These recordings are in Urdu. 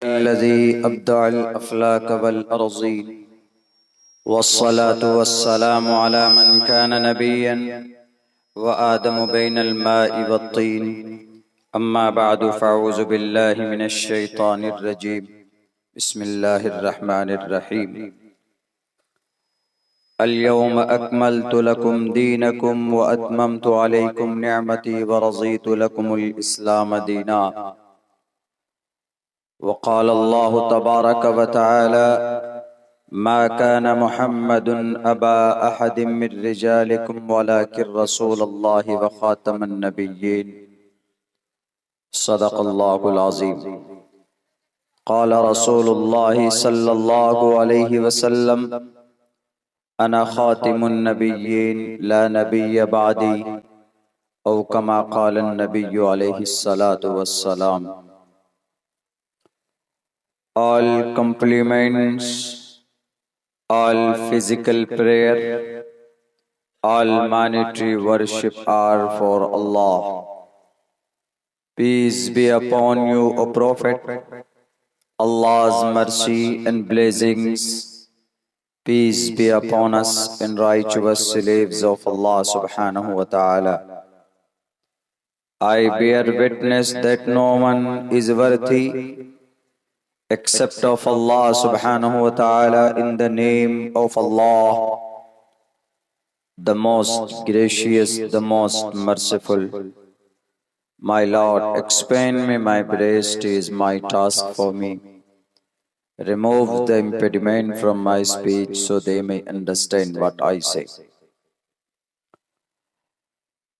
الذي أبدع الأفلاك والأرضين والصلاة والسلام على من كان نبيا وآدم بين الماء والطين أما بعد فأعوذ بالله من الشيطان الرجيم بسم الله الرحمن الرحيم اليوم أكملت لكم دينكم وأتممت عليكم نعمتي ورضيت لكم الإسلام دينا وقال الله تبارك وتعالى ما كان محمد أبا أحد من رجالكم ولكن رسول الله وخاتم النبيين صدق الله العظيم قال رسول الله صلى الله عليه وسلم أنا خاتم النبيين لا نبي بعدي أو كما قال النبي عليه الصلاة والسلام. All compliments, all physical prayer, all monetary worship are for Allah. Peace be upon you, O Prophet. Allah's mercy and blessings. Peace be upon us and righteous slaves of Allah subhanahu wa ta'ala. I bear witness that no one is worthy except of Allah subhanahu wa ta'ala. In the name of Allah, the most gracious, the most merciful. My Lord, expand me my breast is my task for me. Remove the impediment from my speech so they may understand what I say.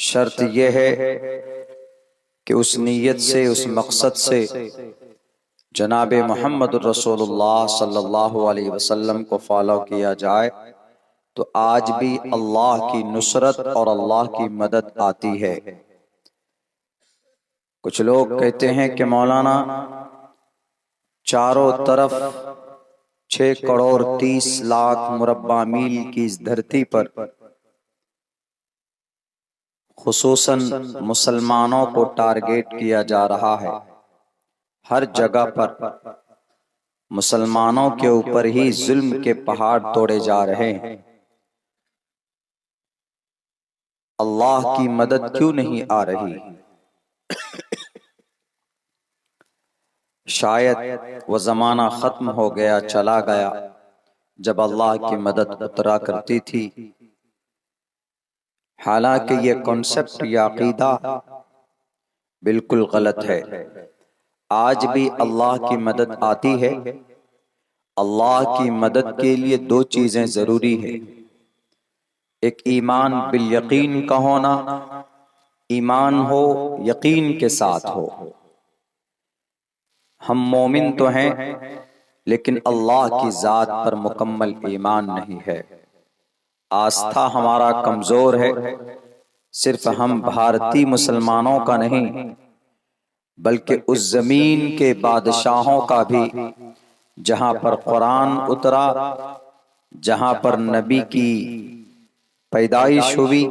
شرط یہ ہے کہ اس نیت سے، اس مقصد سے جناب محمد الرسول اللہ صلی اللہ علیہ وسلم کو فالو کیا جائے تو آج بھی اللہ کی نصرت اور اللہ کی مدد آتی ہے۔ کچھ لوگ کہتے ہیں کہ مولانا چاروں طرف 6,30,00,000 مربع میل کی اس دھرتی پر خصوصاً مسلمانوں کو ٹارگیٹ کیا جا رہا ہے، ہر جگہ پر مسلمانوں کے اوپر ہی ظلم کے پہاڑ توڑے جا رہے ہیں، اللہ کی مدد کیوں نہیں آ رہی؟ شاید وہ زمانہ ختم ہو گیا، چلا گیا جب اللہ کی مدد اترا کرتی تھی۔ حالانکہ یہ کنسپٹ یا عقیدہ بالکل غلط ہے۔ آج بھی اللہ کی مدد آتی ہے۔ اللہ کی مدد کے لیے دو چیزیں ضروری ہے، ایک ایمان بالیقین کا ہونا، ایمان ہو یقین کے ساتھ ہو۔ ہم مومن تو ہیں لیکن اللہ کی ذات پر مکمل ایمان نہیں ہے، آستھا ہمارا کمزور ہے۔ صرف ہم بھارتی مسلمانوں کا نہیں بلکہ اس زمین کے بادشاہوں کا بھی، جہاں پر قرآن اترا، جہاں پر نبی کی پیدائش ہوئی،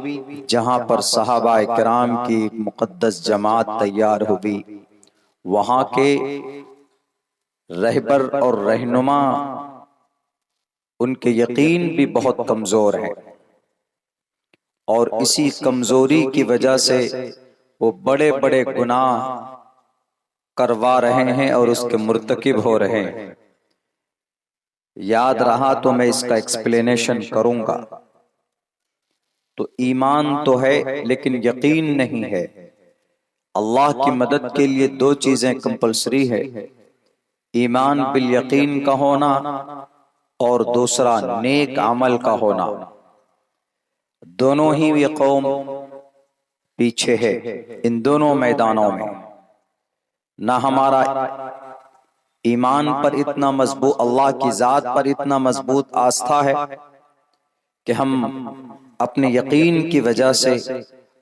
جہاں پر صحابہ کرام کی مقدس جماعت تیار ہوئی، وہاں کے رہبر اور رہنما ان کے یقین بھی بہت کمزور ہے، اور اسی کمزوری کی وجہ سے وہ بڑے بڑے گناہ کروا رہے ہیں اور اس کے مرتکب ہو رہے ہیں۔ یاد رہا تو میں اس کا ایکسپلینیشن کروں گا۔ تو ایمان تو ہے لیکن یقین نہیں ہے۔ اللہ کی مدد کے لیے دو چیزیں کمپلسری ہے، ایمان بالیقین کا ہونا اور دوسرا نیک عمل کا ہونا۔ دونوں ہی یہ قوم پیچھے ہے ان دونوں میدانوں میں، نہ ہمارا ایمان پر اتنا مضبوط، اللہ کی ذات پر اتنا مضبوط آستھا ہے کہ ہم اپنے یقین کی وجہ سے،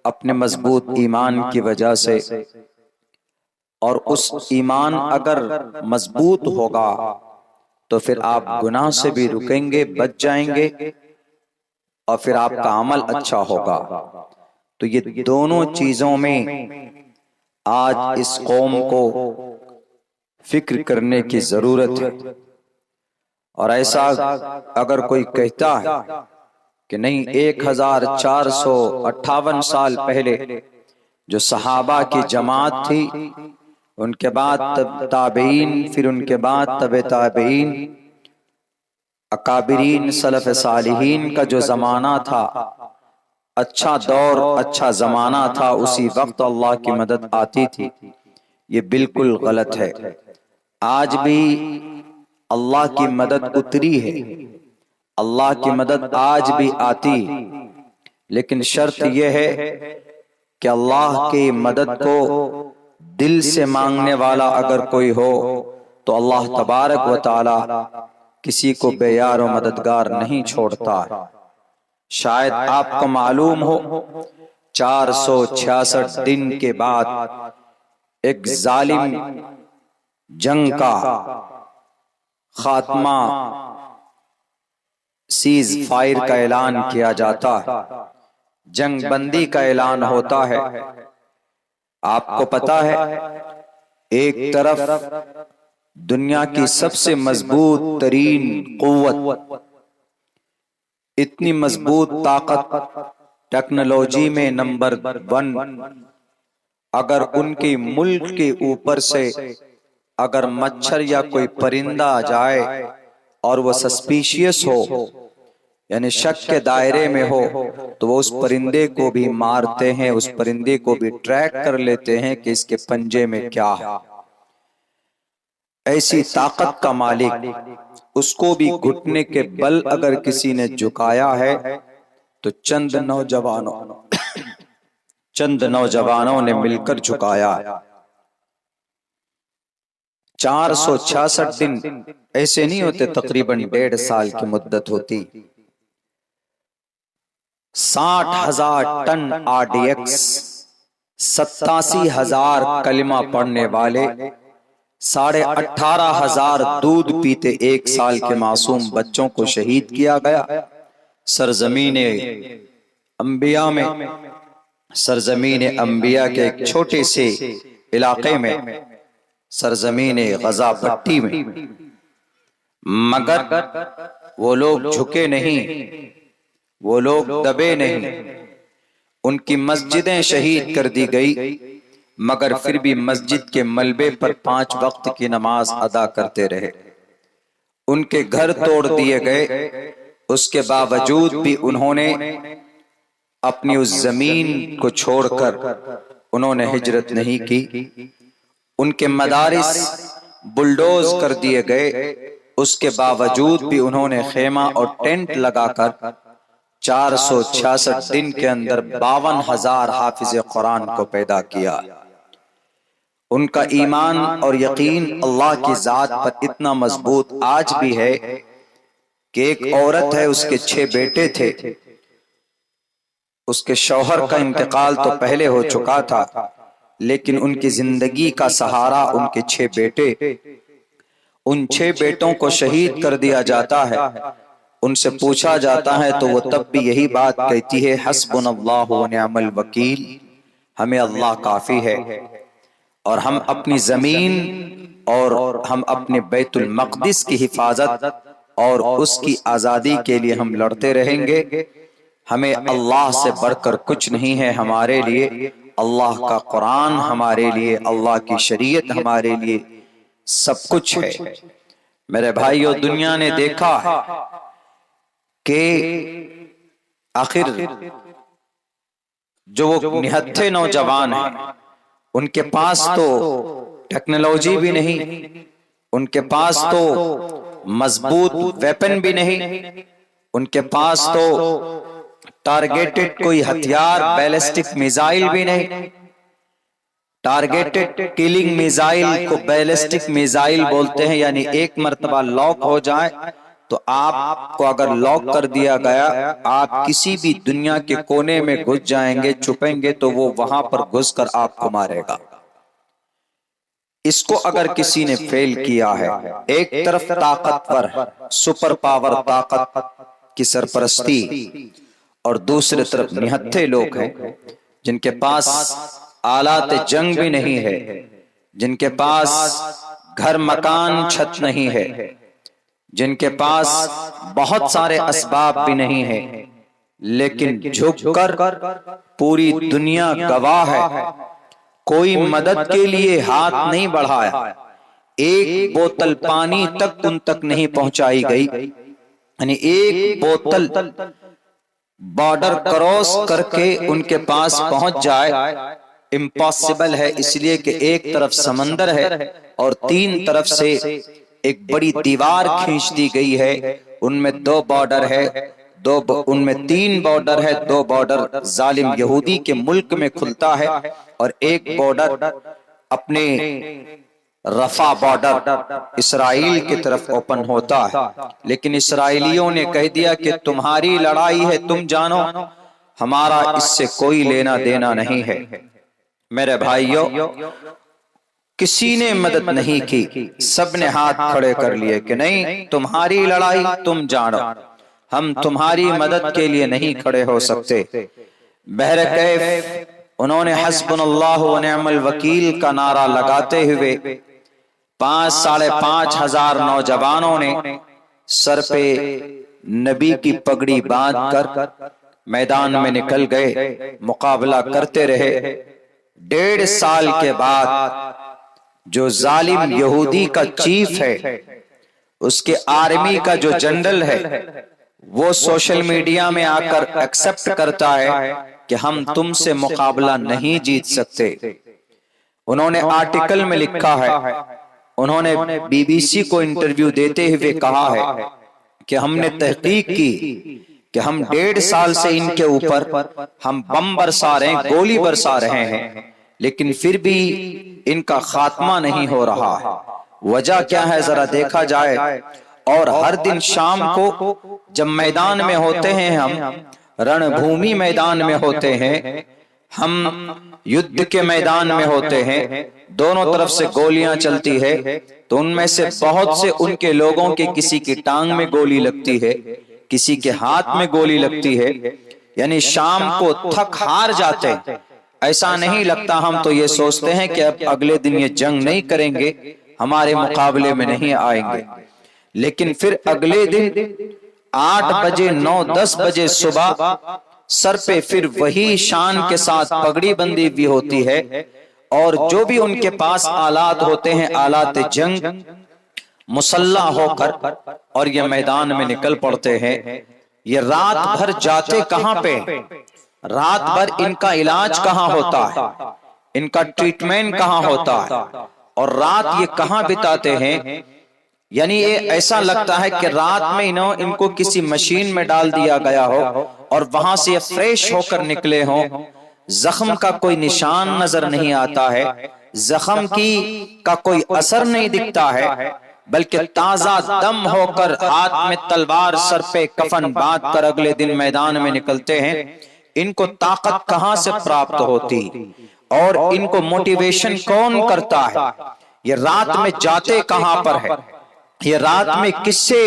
اپنے مضبوط ایمان کی وجہ سے، اور اس ایمان اگر مضبوط ہوگا تو پھر آپ گناہ سے بھی رکیں گے، بچ جائیں گے، اور پھر آپ کا عمل اچھا ہوگا۔ تو یہ دونوں چیزوں میں آج اس قوم کو فکر کرنے کی ضرورت ہے۔ اور ایسا اگر کوئی کہتا ہے کہ نہیں 1458 سال پہلے جو صحابہ کی جماعت تھی، ان کے بعد تابعین، پھر ان کے بعد تبع تابعین، اکابرین سلف صالحین کا جو زمانہ تھا، اچھا دور، اچھا زمانہ تھا، اسی وقت اللہ کی مدد آتی تھی، یہ بالکل غلط ہے۔ آج بھی اللہ کی مدد اتری ہے، اللہ کی مدد آج بھی آتی، لیکن شرط یہ ہے کہ اللہ کی مدد کو دل سے مانگنے والا اگر کوئی ہو تو اللہ تبارک و تعالی کسی کو بے یار و مددگار نہیں چھوڑتا ہے۔ شاید آپ کو معلوم ہو 466 دن کے بعد ایک ظالم جنگ کا خاتمہ، سیز فائر کا اعلان کیا جاتا ہے، جنگ بندی کا اعلان ہوتا ہے۔ آپ کو پتا ہے ایک طرف دنیا کی سب سے مضبوط ترین قوت، اتنی مضبوط طاقت، ٹیکنالوجی میں نمبر 1، اگر ان کے ملک کے اوپر سے اگر مچھر یا کوئی پرندہ آ جائے اور وہ سسپیشیس ہو، یعنی شک کے دائرے میں ہو، تو وہ اس پرندے کو بھی مارتے ہیں، اس پرندے کو بھی ٹریک کر لیتے ہیں کہ اس کے پنجے میں کیا ہے۔ ایسی طاقت کا مالک، اس کو بھی گھٹنے کے بل اگر کسی نے جھکایا ہے تو چند نوجوانوں چند نوجوانوں نے مل کر جھکایا۔ 466 دن ایسے نہیں ہوتے، تقریباً 1.5 سال کی مدت ہوتی۔ 60,000 ٹن RDX، 87,000 کلمہ پڑھنے والے، 18,500 دودھ پیتے 1 سال کے معصوم بچوں کو شہید کیا گیا۔ سرزمین انبیاء میں، سرزمین انبیاء کے ایک چھوٹے سے علاقے میں، سرزمین غزہ پٹی میں، مگر وہ لوگ جھکے نہیں، وہ لوگ دبے نہیں۔ ان کی مسجدیں شہید کر دی گئی، مگر پھر بھی مسجد کے ملبے پر 5 وقت کی نماز ادا کرتے رہے۔ ان کے گھر توڑ دیے گئے، اس کے باوجود بھی انہوں نے اپنی اس زمین کو چھوڑ کر انہوں نے ہجرت نہیں کی۔ ان کے مدارس بلڈوز کر دیے گئے، اس کے باوجود بھی انہوں نے خیمہ اور ٹینٹ لگا کر 466 دن کے اندر 52,000 حافظ قرآن کو پیدا کیا۔ ان کا ایمان اور یقین اللہ کی ذات پر اتنا مضبوط آج بھی ہے کہ ایک عورت ہے، اس کے 6 بیٹے تھے، اس کے شوہر کا انتقال تو پہلے ہو چکا تھا، لیکن ان کی زندگی کا سہارا ان کے 6 بیٹے۔ ان 6 بیٹوں کو شہید کر دیا جاتا ہے، ان سے پوچھا جاتا ہے تو وہ تب بھی یہی بات کہتی ہے، حسبنا اللہ و نعم الوکیل، ہمیں اللہ کافی ہے، اور ہم اپنی زمین اور ہم اپنے بیت المقدس کی حفاظت اور اس کی آزادی کے لیے ہم لڑتے رہیں گے۔ ہمیں اللہ سے بڑھ کر کچھ نہیں ہے ہمارے لیے، اللہ کا قرآن ہمارے لیے، اللہ کی شریعت ہمارے لیے سب کچھ ہے۔ میرے بھائیو، دنیا نے دیکھا ہے کہ آخر جو وہ نہتھے نوجوان ہیں، ان کے پاس تو ٹیکنالوجی بھی نہیں، ان کے پاس تو مضبوط ویپن بھی نہیں، ان کے پاس تو ٹارگیٹڈ کوئی ہتھیار بیلسٹک میزائل بھی نہیں۔ ٹارگیٹڈ کلنگ میزائل کو بیلسٹک میزائل بولتے ہیں، یعنی ایک مرتبہ لاک ہو جائے تو آپ کو اگر لاک کر دیا گیا، آپ کسی بھی دنیا کے کونے میں گھس جائیں گے، چھپیں گے تو وہ وہاں پر گھس کر آپ کو مارے گا۔ اس کو اگر کسی نے فیل کیا ہے، ایک طرف طاقتور سپر پاور طاقت کی سرپرستی، اور دوسرے طرف نہتھے لوگ ہیں جن کے پاس آلات جنگ بھی نہیں ہے، جن کے پاس گھر مکان چھت نہیں ہے، جن کے پاس بہت سارے اسباب بھی نہیں ہیں، لیکن جھک کر پوری دنیا گواہ ہے، کوئی مدد کے لیے ہاتھ نہیں بڑھایا، ایک بوتل پانی تک ان تک نہیں پہنچائی گئی، یعنی ایک بوتل بارڈر کراس کر کے ان کے پاس پہنچ جائے امپاسبل ہے، اس لیے کہ ایک طرف سمندر ہے اور 3 طرف سے ایک بڑی دیوار کھینچ دی گئی ہے، ان میں 2 بارڈر ہے، ان میں 3 بارڈر ہے، 2 بارڈر ظالم یہودی کے ملک میں کھلتا ہے اور ایک بارڈر اپنے رفح بارڈر اسرائیل کی طرف اوپن ہوتا ہے۔ لیکن اسرائیلیوں نے کہہ دیا کہ تمہاری لڑائی ہے، تم جانو، ہمارا اس سے کوئی لینا دینا نہیں ہے۔ میرے بھائیو، کسی نے مدد نہیں کی، سب نے ہاتھ کھڑے کر لیے کہ نہیں، تمہاری لڑائی تم جانو، ہم تمہاری مدد کے لیے نہیں کھڑے ہو سکتے۔ بہرکیف انہوں نے حسبنا اللہ و نعم الوکیل کا نعرہ لگاتے ہوئے 5,500 نوجوانوں نے سر پہ نبی کی پگڑی باندھ کر میدان میں نکل گئے، مقابلہ کرتے رہے۔ 1.5 سال کے بعد جو ظالم یہودی کا چیف ہے، اس کے آرمی کا جو جنرل ہے، وہ سوشل میڈیا میں آ کر ایکسپٹ کرتا ہے کہ ہم تم سے مقابلہ نہیں جیت سکتے۔ انہوں نے آرٹیکل میں لکھا ہے، انہوں نے BBC کو انٹرویو دیتے ہوئے کہا ہے کہ ہم نے تحقیق کی کہ ہم 1.5 سال سے ان کے اوپر ہم بم برسا رہے ہیں، گولی برسا رہے ہیں، لیکن پھر بھی ان کا خاتمہ نہیں ہو رہا ہے۔ وجہ کیا ہے ذرا دیکھا جائے۔ اور ہر دن شام کو جب میدان میں ہوتے ہیں، ہم رن بھومی میدان میں ہوتے ہیں، ہم یدھ کے میدان میں ہوتے ہیں، دونوں طرف سے گولیاں چلتی ہے، تو ان میں سے بہت سے ان کے لوگوں کے کسی کی ٹانگ میں گولی لگتی ہے، کسی کے ہاتھ میں گولی لگتی ہے، یعنی شام کو تھک ہار جاتے ہیں۔ ایسا نہیں لگتا، ہم تو یہ سوچتے ہیں کہ اب اگلے دن یہ جنگ نہیں کریں گے، ہمارے مقابلے میں نہیں آئیں گے، لیکن پھر اگلے دن 8 بجے 9-10 بجے صبح سر پہ پھر وہی شان کے ساتھ پگڑی بندی بھی ہوتی ہے، اور جو بھی ان کے پاس آلات ہوتے ہیں، آلات جنگ، مسلح ہو کر اور یہ میدان میں نکل پڑتے ہیں۔ یہ رات بھر جاتے کہاں پہ، رات بھر ان کا علاج کہاں ہوتا ہے، ان کا ٹریٹمنٹ کہاں ہوتا ہے، اور رات یہ کہاں بتاتے ہیں۔ یعنی یہ ایسا لگتا ہے کہ رات میں ان کو کسی مشین میں ڈال دیا گیا ہو اور وہاں سے یہ فریش ہو کر نکلے ہوں۔ زخم کا کوئی نشان نظر نہیں آتا ہے، زخم کا کوئی اثر نہیں دکھتا ہے، بلکہ تازہ دم ہو کر ہاتھ میں تلوار، سر پہ کفن باندھ کر اگلے دن میدان میں نکلتے ہیں۔ ان کو طاقت کہاں سے پراپت ہوتی اور ان کو موٹیویشن کون کرتا ہے؟ یہ رات میں جاتے کہاں پر ہے، یہ رات میں کس سے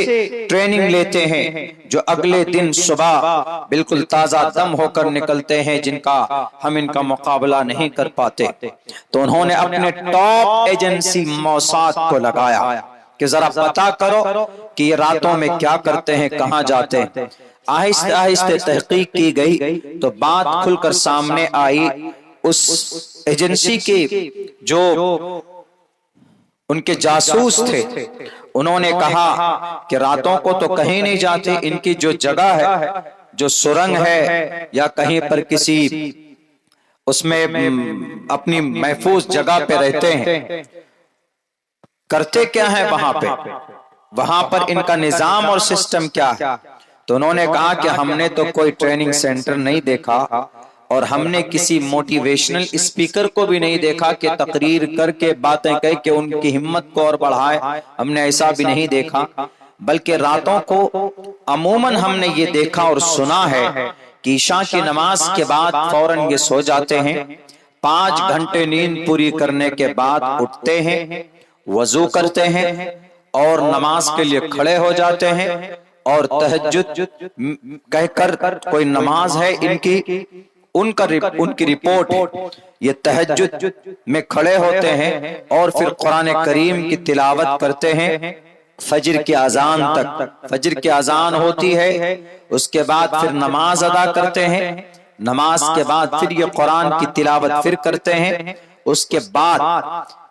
ٹریننگ لیتے ہیں جو اگلے دن صبح بالکل تازہ دم ہو کر نکلتے ہیں، جن کا ہم ان کا مقابلہ نہیں کر پاتے۔ تو انہوں نے اپنے ٹاپ ایجنسی موساد کو لگایا کہ ذرا پتا کرو کہ یہ راتوں میں کیا کرتے ہیں، کہاں جاتے ہیں۔ آہستہ آہستہ تحقیق کی گئی تو بات کھل کر سامنے آئی۔ اس ایجنسی کے جو ان کے جاسوس تھے، انہوں نے کہا کہ راتوں کو تو کہیں نہیں جاتے، ان کی جو جگہ ہے، جو سرنگ ہے یا کہیں پر کسی اس میں اپنی محفوظ جگہ پہ رہتے ہیں، کرتے کیا ہے وہاں پہ، وہاں پر ان کا نظام اور سسٹم کیا ہے۔ تو انہوں نے کہا کہ ہم نے تو کوئی ٹریننگ سینٹر نہیں دیکھا، اور ہم نے کسی موٹیویشنل اسپیکر کو بھی نہیں دیکھا کہ تقریر کر کے باتیں کہہ کے ان کی ہمت کو اور بڑھائے، ہم نے ایسا بھی نہیں دیکھا، بلکہ راتوں کو عموماً ہم نے یہ دیکھا اور سنا ہے کہ عشاء کی نماز کے بعد فوراً یہ سو جاتے ہیں، 5 گھنٹے نیند پوری کرنے کے بعد اٹھتے ہیں، وضو کرتے ہیں اور نماز کے لیے کھڑے ہو جاتے ہیں، اور تہجد کہہ کر کوئی نماز ہے ان کی رپورٹ ہے، یہ تہجد میں کھڑے ہوتے ہیں اور پھر قرآن کریم کی تلاوت کرتے ہیں فجر کی اذان تک۔ فجر کی اذان ہوتی ہے، اس کے بعد پھر نماز ادا کرتے ہیں، نماز کے بعد پھر یہ قرآن کی تلاوت پھر کرتے ہیں۔ اس کے بعد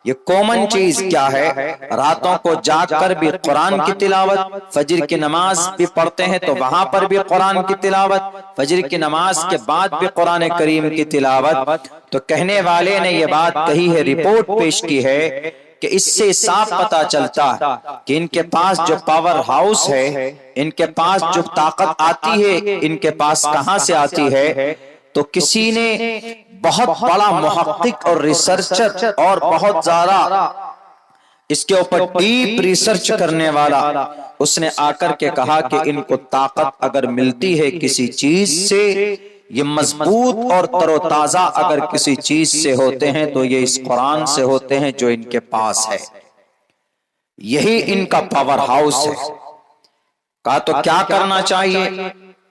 یہ کامن چیز کیا ہے، راتوں کو جاگ کر بھی قرآن کی تلاوت، فجر کی نماز بھی پڑھتے ہیں تو وہاں پر بھی قرآن کی تلاوت، فجر کی نماز کے بعد بھی قرآن کریم کی تلاوت۔ تو کہنے والے نے یہ بات کہی ہے، رپورٹ پیش کی ہے کہ اس سے صاف پتا چلتا ہے کہ ان کے پاس جو پاور ہاؤس ہے، ان کے پاس جو طاقت آتی ہے، ان کے پاس کہاں سے آتی ہے۔ تو کسی نے بہت بڑا محقق اور ریسرچر اور بہت زیادہ اس کے اوپر ڈیپ ریسرچ کرنے والا، اس نے آ کر کے کہا کہ ان کو طاقت اگر ملتی ہے کسی چیز سے، یہ مضبوط اور تر و تازہ اگر کسی چیز سے ہوتے ہیں تو یہ اس قرآن سے ہوتے ہیں جو ان کے پاس ہے، یہی ان کا پاور ہاؤس ہے۔ کہا تو کیا کرنا چاہیے؟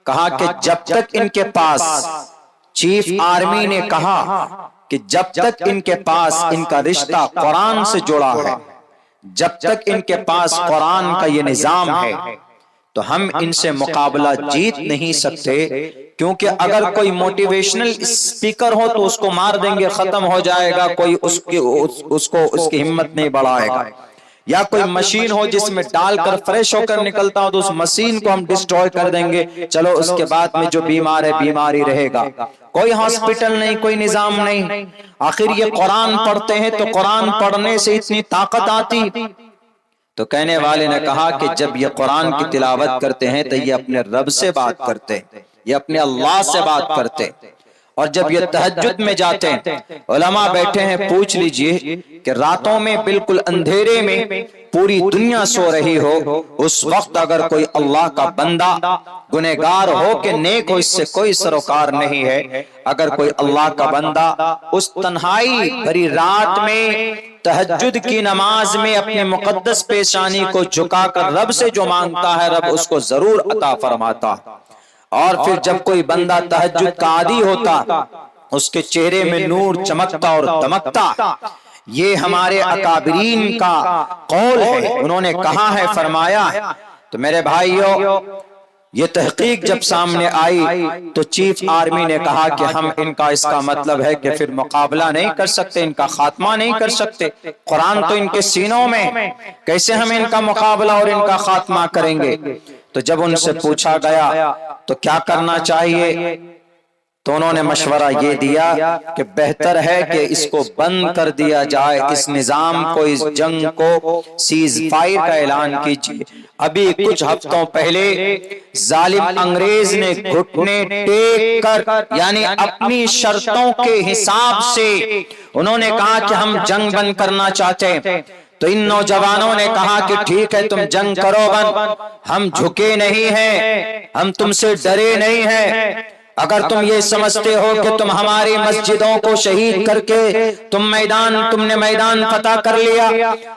کہا کہ جب تک ان کے پاس، چیف آرمی نے کہا کہ جب تک ان کے پاس ان کا رشتہ قرآن سے جڑا ہے، جب تک ان کے پاس قرآن کا یہ نظام ہے، تو ہم ان سے مقابلہ جیت نہیں سکتے، کیونکہ اگر کوئی موٹیویشنل اسپیکر ہو تو اس کو مار دیں گے، ختم ہو جائے گا، کوئی اس کی ہمت نہیں بڑھائے گا، یا کوئی مشین ہو جس میں ڈال کر فریش ہو کر نکلتا ہو تو اس مشین کو ہم ڈسٹروائے کر دیں گے، چلو اس کے بعد میں جو بیمار ہے بیماری رہے گا، کوئی ہاسپٹل نہیں، کوئی نظام نہیں۔ آخر یہ قرآن پڑھتے ہیں تو قرآن پڑھنے سے اتنی طاقت آتی، تو کہنے والے نے کہا کہ جب یہ قرآن کی تلاوت کرتے ہیں تو یہ اپنے رب سے بات کرتے، یہ اپنے اللہ سے بات کرتے، اور جب یہ تہجد میں جاتے ہیں، علماء بیٹھے ہیں، پوچھ لیجئے کہ راتوں میں بالکل اندھیرے میں پوری دنیا سو رہی ہو، اس وقت اگر کوئی اللہ کا بندہ گنہگار ہو کہ نیک ہو، اس سے کوئی سروکار نہیں ہے، اگر کوئی اللہ کا بندہ اس تنہائی بھری رات میں تہجد کی نماز میں اپنے مقدس پیشانی کو جھکا کر رب سے جو مانگتا ہے، رب اس کو ضرور عطا فرماتا۔ اور پھر جب کوئی بندہ تہجد کا عادی ہوتا، اس کے چہرے میں نور چمکتا اور دمکتا۔ یہ ہمارے اکابرین کا قول ہے، انہوں نے کہا ہے، فرمایا ہے۔ تو میرے بھائیوں، یہ تحقیق جب سامنے آئی تو چیف آرمی نے کہا کہ ہم ان کا اس کا مطلب ہے کہ پھر مقابلہ نہیں کر سکتے، ان کا خاتمہ نہیں کر سکتے، قرآن تو ان کے سینوں میں، کیسے ہم ان کا مقابلہ اور ان کا خاتمہ کریں گے؟ تو جب ان سے پوچھا گیا تو کیا کرنا چاہیے، تو انہوں نے مشورہ یہ دیا کہ بہتر ہے کہ اس کو بند کر دیا جائے، اس نظام کو، اس جنگ کو سیز فائر کا اعلان کیجیے۔ ابھی کچھ ہفتوں پہلے ظالم انگریز نے گھٹنے ٹیک کر، یعنی اپنی شرطوں کے حساب سے انہوں نے کہا کہ ہم جنگ بند کرنا چاہتے ہیں۔ تو ان نوجوانوں نے کہا کہ ٹھیک ہے، تم جنگ کرو بند، ہم جھکے نہیں ہیں، ہم تم سے ڈرے نہیں ہیں۔ اگر تم یہ سمجھتے ہو کہ تم ہماری مسجدوں کو شہید کر کے تم نے میدان فتح کر لیا،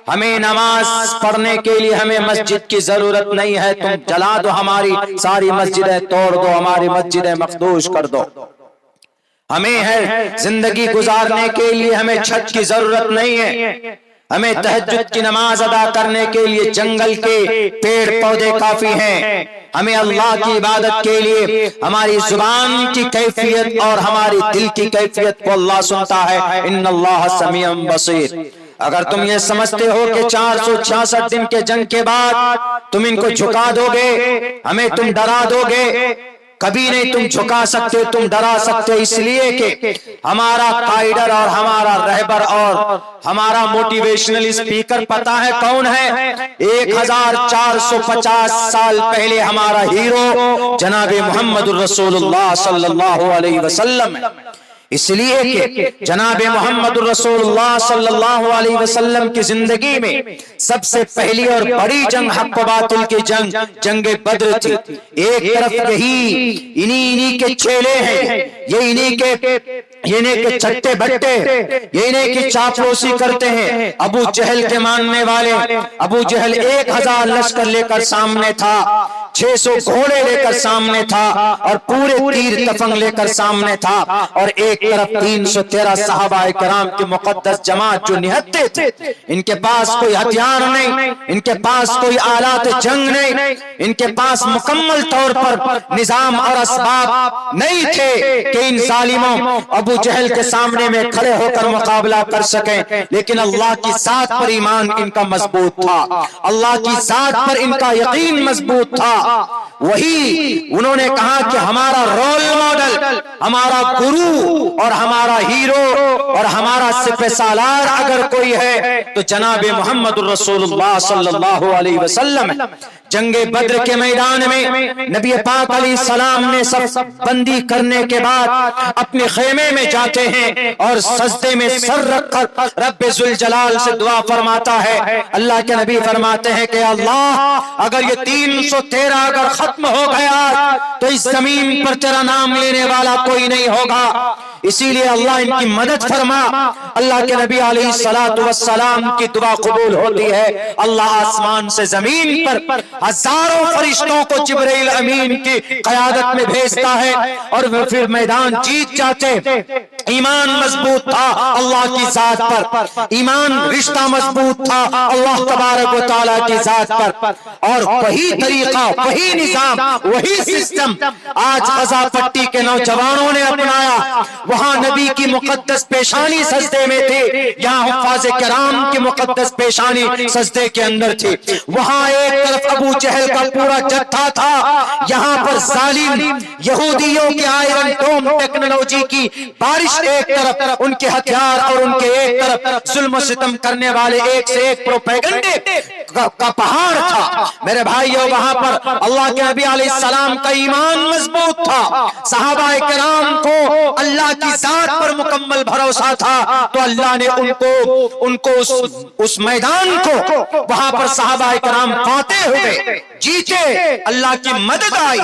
ہمیں نماز پڑھنے کے لیے ہمیں مسجد کی ضرورت نہیں ہے، تم جلا دو ہماری ساری مسجدیں، توڑ دو ہماری مسجدیں، مخدوش کر دو، ہمیں ہے زندگی گزارنے کے لیے ہمیں چھت کی ضرورت نہیں ہے، ہمیں تہجد کی نماز ادا کرنے کے لیے جنگل کے پیڑ پودے کافی ہیں، ہمیں اللہ کی عبادت کے لیے ہماری زبان کی کیفیت اور ہماری دل کی کیفیت کو اللہ سنتا ہے، ان اللہ سمیع بصیر۔ اگر تم یہ سمجھتے ہو کہ 466 دن کے جنگ کے بعد تم ان کو جھکا دو گے، ہمیں تم ڈرا دو گے، کبھی نہیں تم جھکا سکتے، تم ڈرا سکتے، اس لیے کہ ہمارا قائدر اور ہمارا رہبر اور ہمارا موٹیویشنل اسپیکر پتا ہے کون ہے؟ 1450 سال پہلے ہمارا ہیرو جناب محمد الرسول اللہ صلی اللہ علیہ وسلم ہے۔ اس لیے کہ جناب محمد الرسول اللہ صلی اللہ علیہ وسلم کی زندگی میں سب سے پہلی اور بڑی جنگ حق و باطل کی جنگ، جنگ بدر تھی۔ ایک طرف یہی انہی کے چیلے ہیں، یہ انہی کے چھٹے بٹے، یہ انہی کی چاپلوسی کرتے ہیں۔ ابو جہل کے ماننے والے، ابو جہل 1000 لشکر لے کر سامنے تھا، 600 گھوڑے لے کر سامنے تھا، اور پورے تیر تفنگ لے کر سامنے تھا، اور ایک طرف 313 صحابہ کرام کی مقدس جماعت جو نہتے تھے، ان کے پاس کوئی ہتھیار نہیں، ان کے پاس کوئی آلات جنگ نہیں، ان کے پاس مکمل طور پر نظام اور اسباب نہیں تھے کہ ان ظالموں ابو جہل کے سامنے میں کھڑے ہو کر مقابلہ کر سکیں، لیکن اللہ کی ذات پر ایمان ان کا مضبوط تھا، اللہ کی ذات پر ان کا یقین مضبوط تھا۔ وہی انہوں نے کہا کہ ہمارا رول ماڈل، ہمارا گرو اور ہمارا ہیرو اور ہمارا سپہ سالار اگر کوئی ہے تو جناب محمد الرسول اللہ صلی اللہ علیہ وسلم ہے۔ جنگ بدر کے میدان میں نبی پاک علیہ السلام نے صف بندی کرنے کے بعد اپنے خیمے میں جاتے ہیں اور سجدے میں سر رکھ کر رب ذوالجلال سے دعا فرماتا ہے۔ اللہ کے نبی فرماتے ہیں کہ اللہ، اگر یہ 313 اگر ختم ہو گیا تو اس زمین پر تیرا نام لینے والا کوئی نہیں ہوگا، اسی لیے اللہ ان کی مدد فرما۔ اللہ کے نبی علیہ السلام کی دعا قبول ہوتی ہے، اللہ آسمان سے زمین پر ہزاروں فرشتوں کو جبرائیل امین کی قیادت میں بھیجتا ہے، اور وہ پھر میدان جیت جاتے۔ ایمان مضبوط تھا اللہ کی ذات پر، ایمان رشتہ مضبوط تھا اللہ تبارک و تعالیٰ کی ذات پر، اور وہی طریقہ، وہی نظام، وہی سسٹم آج غزہ پٹی کے نوجوانوں نے اپنایا، وہاں نبی کی مقدس پیشانی سجدے میں تھی، یہاں حفاظ کرام کی مقدس پیشانی سجدے کے اندر تھی۔ وہاں ایک طرف ابو جہل کا پورا جتھا تھا، یہاں پر ظالم یہودیوں کے آئرن ڈوم ٹیکنالوجی کی بارش ایک طرف، ان کے ہتھیار اور ان کے ایک طرف ظلم و ستم کرنے والے ایک سے ایک پروپیگنڈے کا پہاڑ تھا۔ میرے بھائیو، وہاں پر اللہ کے نبی علیہ السلام کا ایمان مضبوط تھا، صحابہ کرام کو اللہ کی ذات پر مکمل بھروسہ تھا، تو اللہ نے ان کو اس میدان کو، وہاں پر صحابہ کرام فاتح ہوئے، جیتے، اللہ کی مدد آئی۔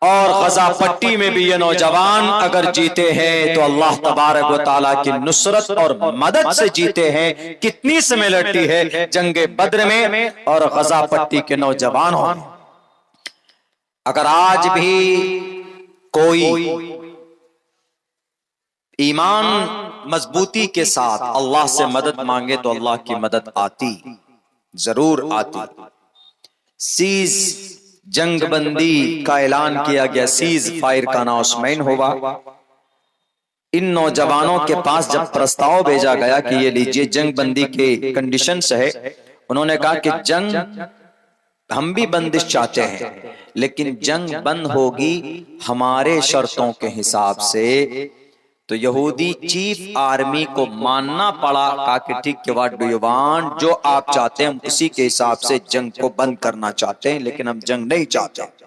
اور غزہ پٹی میں بھی یہ نوجوان اگر جیتے ہیں تو اللہ تبارک و تعالیٰ کی نصرت اور مدد سے جیتے ہیں۔ کتنی سملٹی ہے جنگ بدر میں اور غزہ پٹی کے نوجوانوں میں۔ اگر آج بھی کوئی ایمان مضبوطی کے ساتھ اللہ سے مدد مانگے تو اللہ کی مدد آتی، ضرور آتی۔ سیز جنگ بندی کا اعلان کیا گیا، سیز فائر کا اناؤنسمنٹ ہوا۔ ان نوجوانوں کے پاس جب پرستاؤ بھیجا گیا کہ یہ لیجئے جنگ بندی کے کنڈیشنز ہے، انہوں نے کہا کہ جنگ ہم بھی بندش چاہتے ہیں، لیکن جنگ بند ہوگی ہمارے شرطوں کے حساب سے۔ تو یہودی چیف آرمی کو ماننا پڑا، کہا کہ ٹھیک ہے، واٹ ڈو یو وانٹ، جو آپ چاہتے ہیں ہم اسی کے حساب سے جنگ کو بند کرنا چاہتے ہیں، لیکن ہم جنگ نہیں چاہتے۔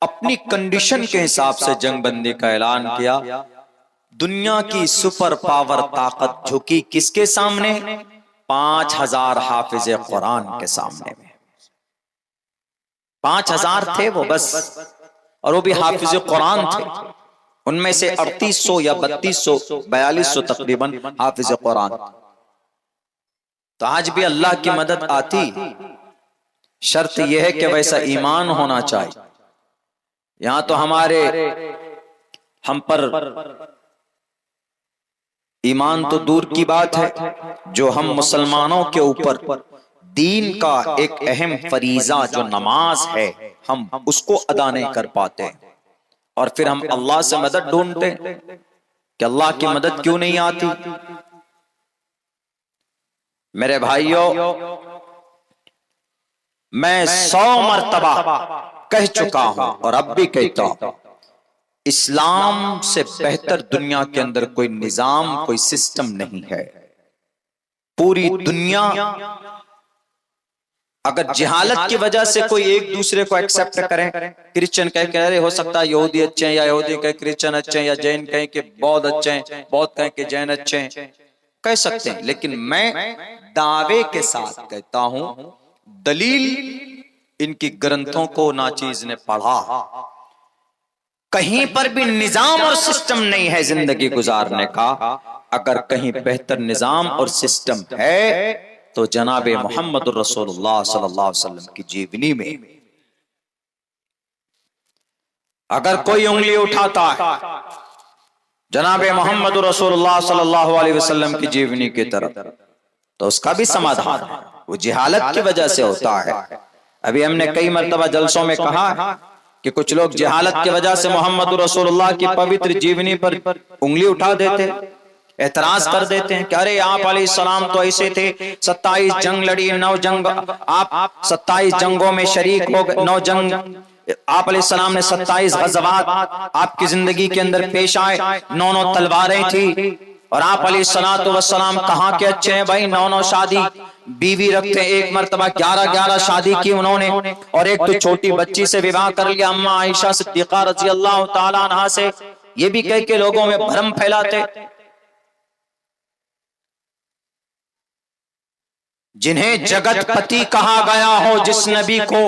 اپنی کنڈیشن کے حساب سے جنگ بندی کا اعلان کیا۔ دنیا کی سپر پاور طاقت جھکی کس کے سامنے؟ 5000 حافظ قرآن کے سامنے میں۔ 5000 تھے وہ بس، اور وہ بھی حافظ قرآن تھے۔ ان میں سے 3800 یا 3200 4200 تقریباً حافظ قرآن۔ تو آج بھی اللہ کی مدد آتی، شرط یہ ہے کہ ویسا ایمان ہونا چاہیے۔ یہاں تو ہم پر ایمان تو دور کی بات ہے، جو ہم مسلمانوں کے اوپر دین کا ایک اہم فریضہ جو نماز ہے، ہم اس کو ادا نہیں کر پاتے، اور پھر ہم اللہ سے مدد ڈھونڈتے کہ اللہ کی مدد کیوں نہیں آتی۔ میرے بھائیوں، میں 100 مرتبہ کہہ چکا ہوں اور اب بھی کہتا ہوں، اسلام سے بہتر دنیا کے اندر کوئی نظام، کوئی سسٹم نہیں ہے۔ پوری دنیا اگر جہالت کی وجہ سے کوئی ایک دوسرے کو ایکسپٹ کریں، کرسچن کہہ کہ ارے ہو سکتا ہے یہودی اچھے ہیں، یا یہودی کہے کرسچن اچھے ہیں، یا جین کہیں کہ بودھ اچھے ہیں، بودھ کہیں کہ جین اچھے ہیں، کہہ سکتے ہیں، لیکن میں دعوے کے ساتھ کہتا ہوں، دلیل ان کی گرنتھوں کو ناچیز نے پڑھا، کہیں پر بھی نظام اور سسٹم نہیں ہے زندگی گزارنے کا۔ اگر کہیں بہتر نظام اور سسٹم ہے تو جناب محمد رسول اللہ صلی اللہ علیہ وسلم کی جیونی میں۔ اگر کوئی انگلی اٹھاتا ہے جناب محمد رسول اللہ صلی اللہ علیہ وسلم کی جیونی کی طرف تو اس کا بھی سمادھان ہے، وہ جہالت کی وجہ سے ہوتا ہے۔ ابھی ہم نے کئی مرتبہ جلسوں میں کہا ہے کہ کچھ لوگ جہالت کی وجہ سے محمد رسول اللہ کی پوتر جیونی پر انگلی اٹھا دیتے، اعتراض کر دیتے ہیں کہ ارے آپ علیہ السلام تو ایسے تھے، 27 جنگ لڑی، 9 جنگ آپ 27 جنگوں میں شریک ہو گئے، 9 جنگ آپ علیہ السلام نے 27 غزوات آپ کی زندگی کے اندر پیش آئے، 9 تلواریں تھی، اور آپ علیہ السلام کہاں کے اچھے ہیں بھائی، 9 شادی بیوی رکھتے، ایک مرتبہ 11 شادی کی انہوں نے، اور ایک تو چھوٹی بچی سے وواہ کر لیا، اماں عائشہ صدیقہ رضی اللہ تعالیٰ عنہا سے، یہ بھی کہہ کے لوگوں میں بھرم پھیلاتے۔ جنہیں جگت پتی کہا گیا ہو جس نبی کو،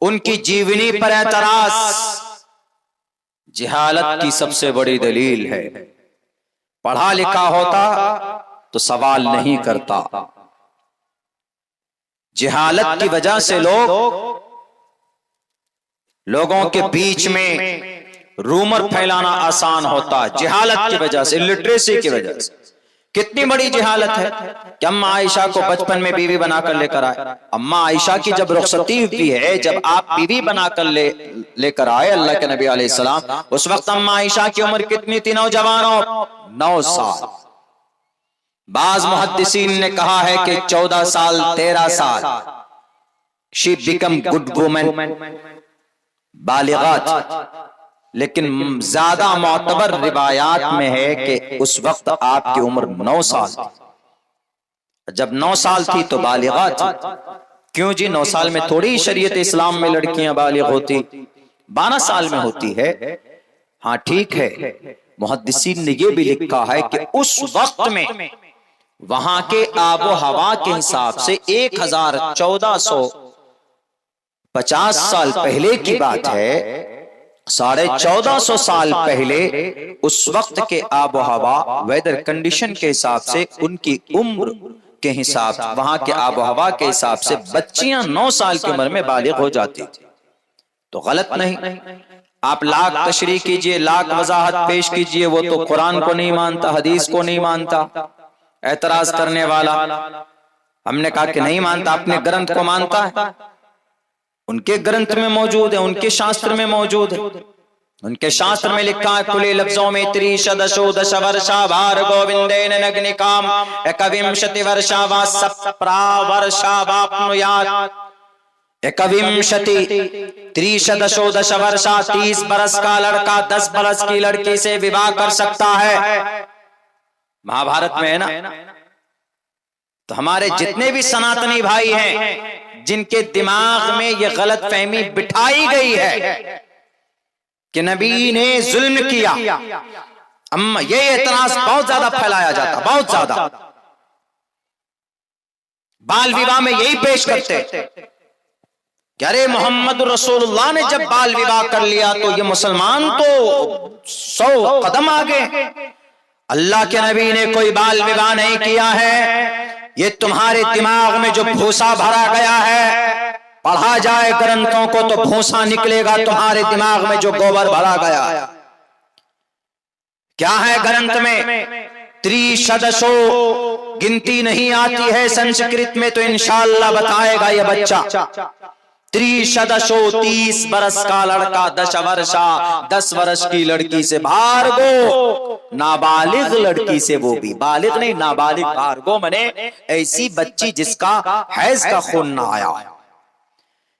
ان کی جیونی پر اعتراض جہالت کی سب سے بڑی دلیل ہے۔ پڑھا لکھا ہوتا تو سوال نہیں کرتا، جہالت کی وجہ سے لوگوں کے بیچ میں رومر پھیلانا آسان ہوتا، جہالت کی وجہ سے، لٹریسی کی وجہ سے۔ کتنی بڑی جہالت ہے کہ اماں عائشہ کو بچپن میں بیوی بنا کر لے کر آئے. اماں عائشہ کی جب رخصتی ہوئی ہے، جب آپ بیوی بنا کر لے کر آئے اللہ کے نبی علیہ السلام، اس وقت اماں عائشہ کی عمر کتنی تھی نوجوانوں؟ 9 سال. بعض محدثین نے کہا ہے کہ 14 سال 13 سال. She became good woman، بالغہ تھی. لیکن زیادہ معتبر روایات میں ہے کہ اس وقت آپ کی عمر 9 سال تھی. جب 9 سال تھی تو بالغہ تھی. کیوں جی 9 سال میں تھوڑی شریعت اسلام میں لڑکیاں بالغ ہوتی، 12 سال میں ہوتی ہے. ہاں ٹھیک ہے، محدثین نے یہ بھی لکھا ہے کہ اس وقت میں وہاں کے آب و ہوا کے حساب سے 1450 سال پہلے کی بات ہے. 1450 سال پہلے اس وقت کے آب و ہوا ویدر کنڈیشن کے حساب سے، ان کی عمر کے حساب سے، وہاں کے آب و ہوا کے حساب سے بچیاں 9 سال کی عمر میں بالغ ہو جاتی تھی. تو غلط نہیں. آپ لاکھ تشریح کیجئے، لاکھ وضاحت پیش کیجئے، وہ تو قرآن کو نہیں مانتا، حدیث کو نہیں مانتا. اعتراض کرنے والا، ہم نے کہا کہ نہیں مانتا، اپنے گرنتھ کو مانتا ہے. ان کے گرنتھ میں موجود ہے، ان کے شاستر میں موجود ہے. ان کے شاستر میں لکھا ہے کھلے لفظوں میں 30 ورشا بھار گووندین نگنکام 21 ورشا وا سپرا ورشا واپنویات. 30 ورشا 30 برس کا لڑکا 10 برس کی لڑکی سے وواہ کر سکتا ہے. مہا بھارت میں ہے نا. تو ہمارے جتنے بھی سناتنی بھائی ہیں جن کے دماغ میں یہ غلط فہمی بٹھائی گئی ہے کہ نبی نے ظلم کیا، یہ اعتراض بہت زیادہ پھیلایا جاتا، بہت زیادہ. بال وواہ میں یہی پیش کرتے کہ ارے محمد رسول اللہ نے جب بال وواہ کر لیا تو یہ مسلمان تو 100 قدم آگے. اللہ کے نبی نے کوئی بال وواہ نہیں کیا ہے. یہ تمہارے دماغ میں جو بھوسا بھرا گیا ہے، پڑھا جائے گرنتھوں کو تو بھوسا نکلے گا. تمہارے دماغ میں جو گوبر بھرا گیا ہے، کیا ہے گرنتھ میں؟ 30 گنتی نہیں آتی ہے سنسکرت میں، تو انشاءاللہ بتائے گا یہ بچہ. 30 برس کا لڑکا 10 ورشا 10 برس کی لڑکی سے بھارگو، نابالغ لڑکی سے، وہ بھی بالغ نہیں، نابالغ. بھارگو منے ایسی بچی جس کا حیض کا خون نہ آیا.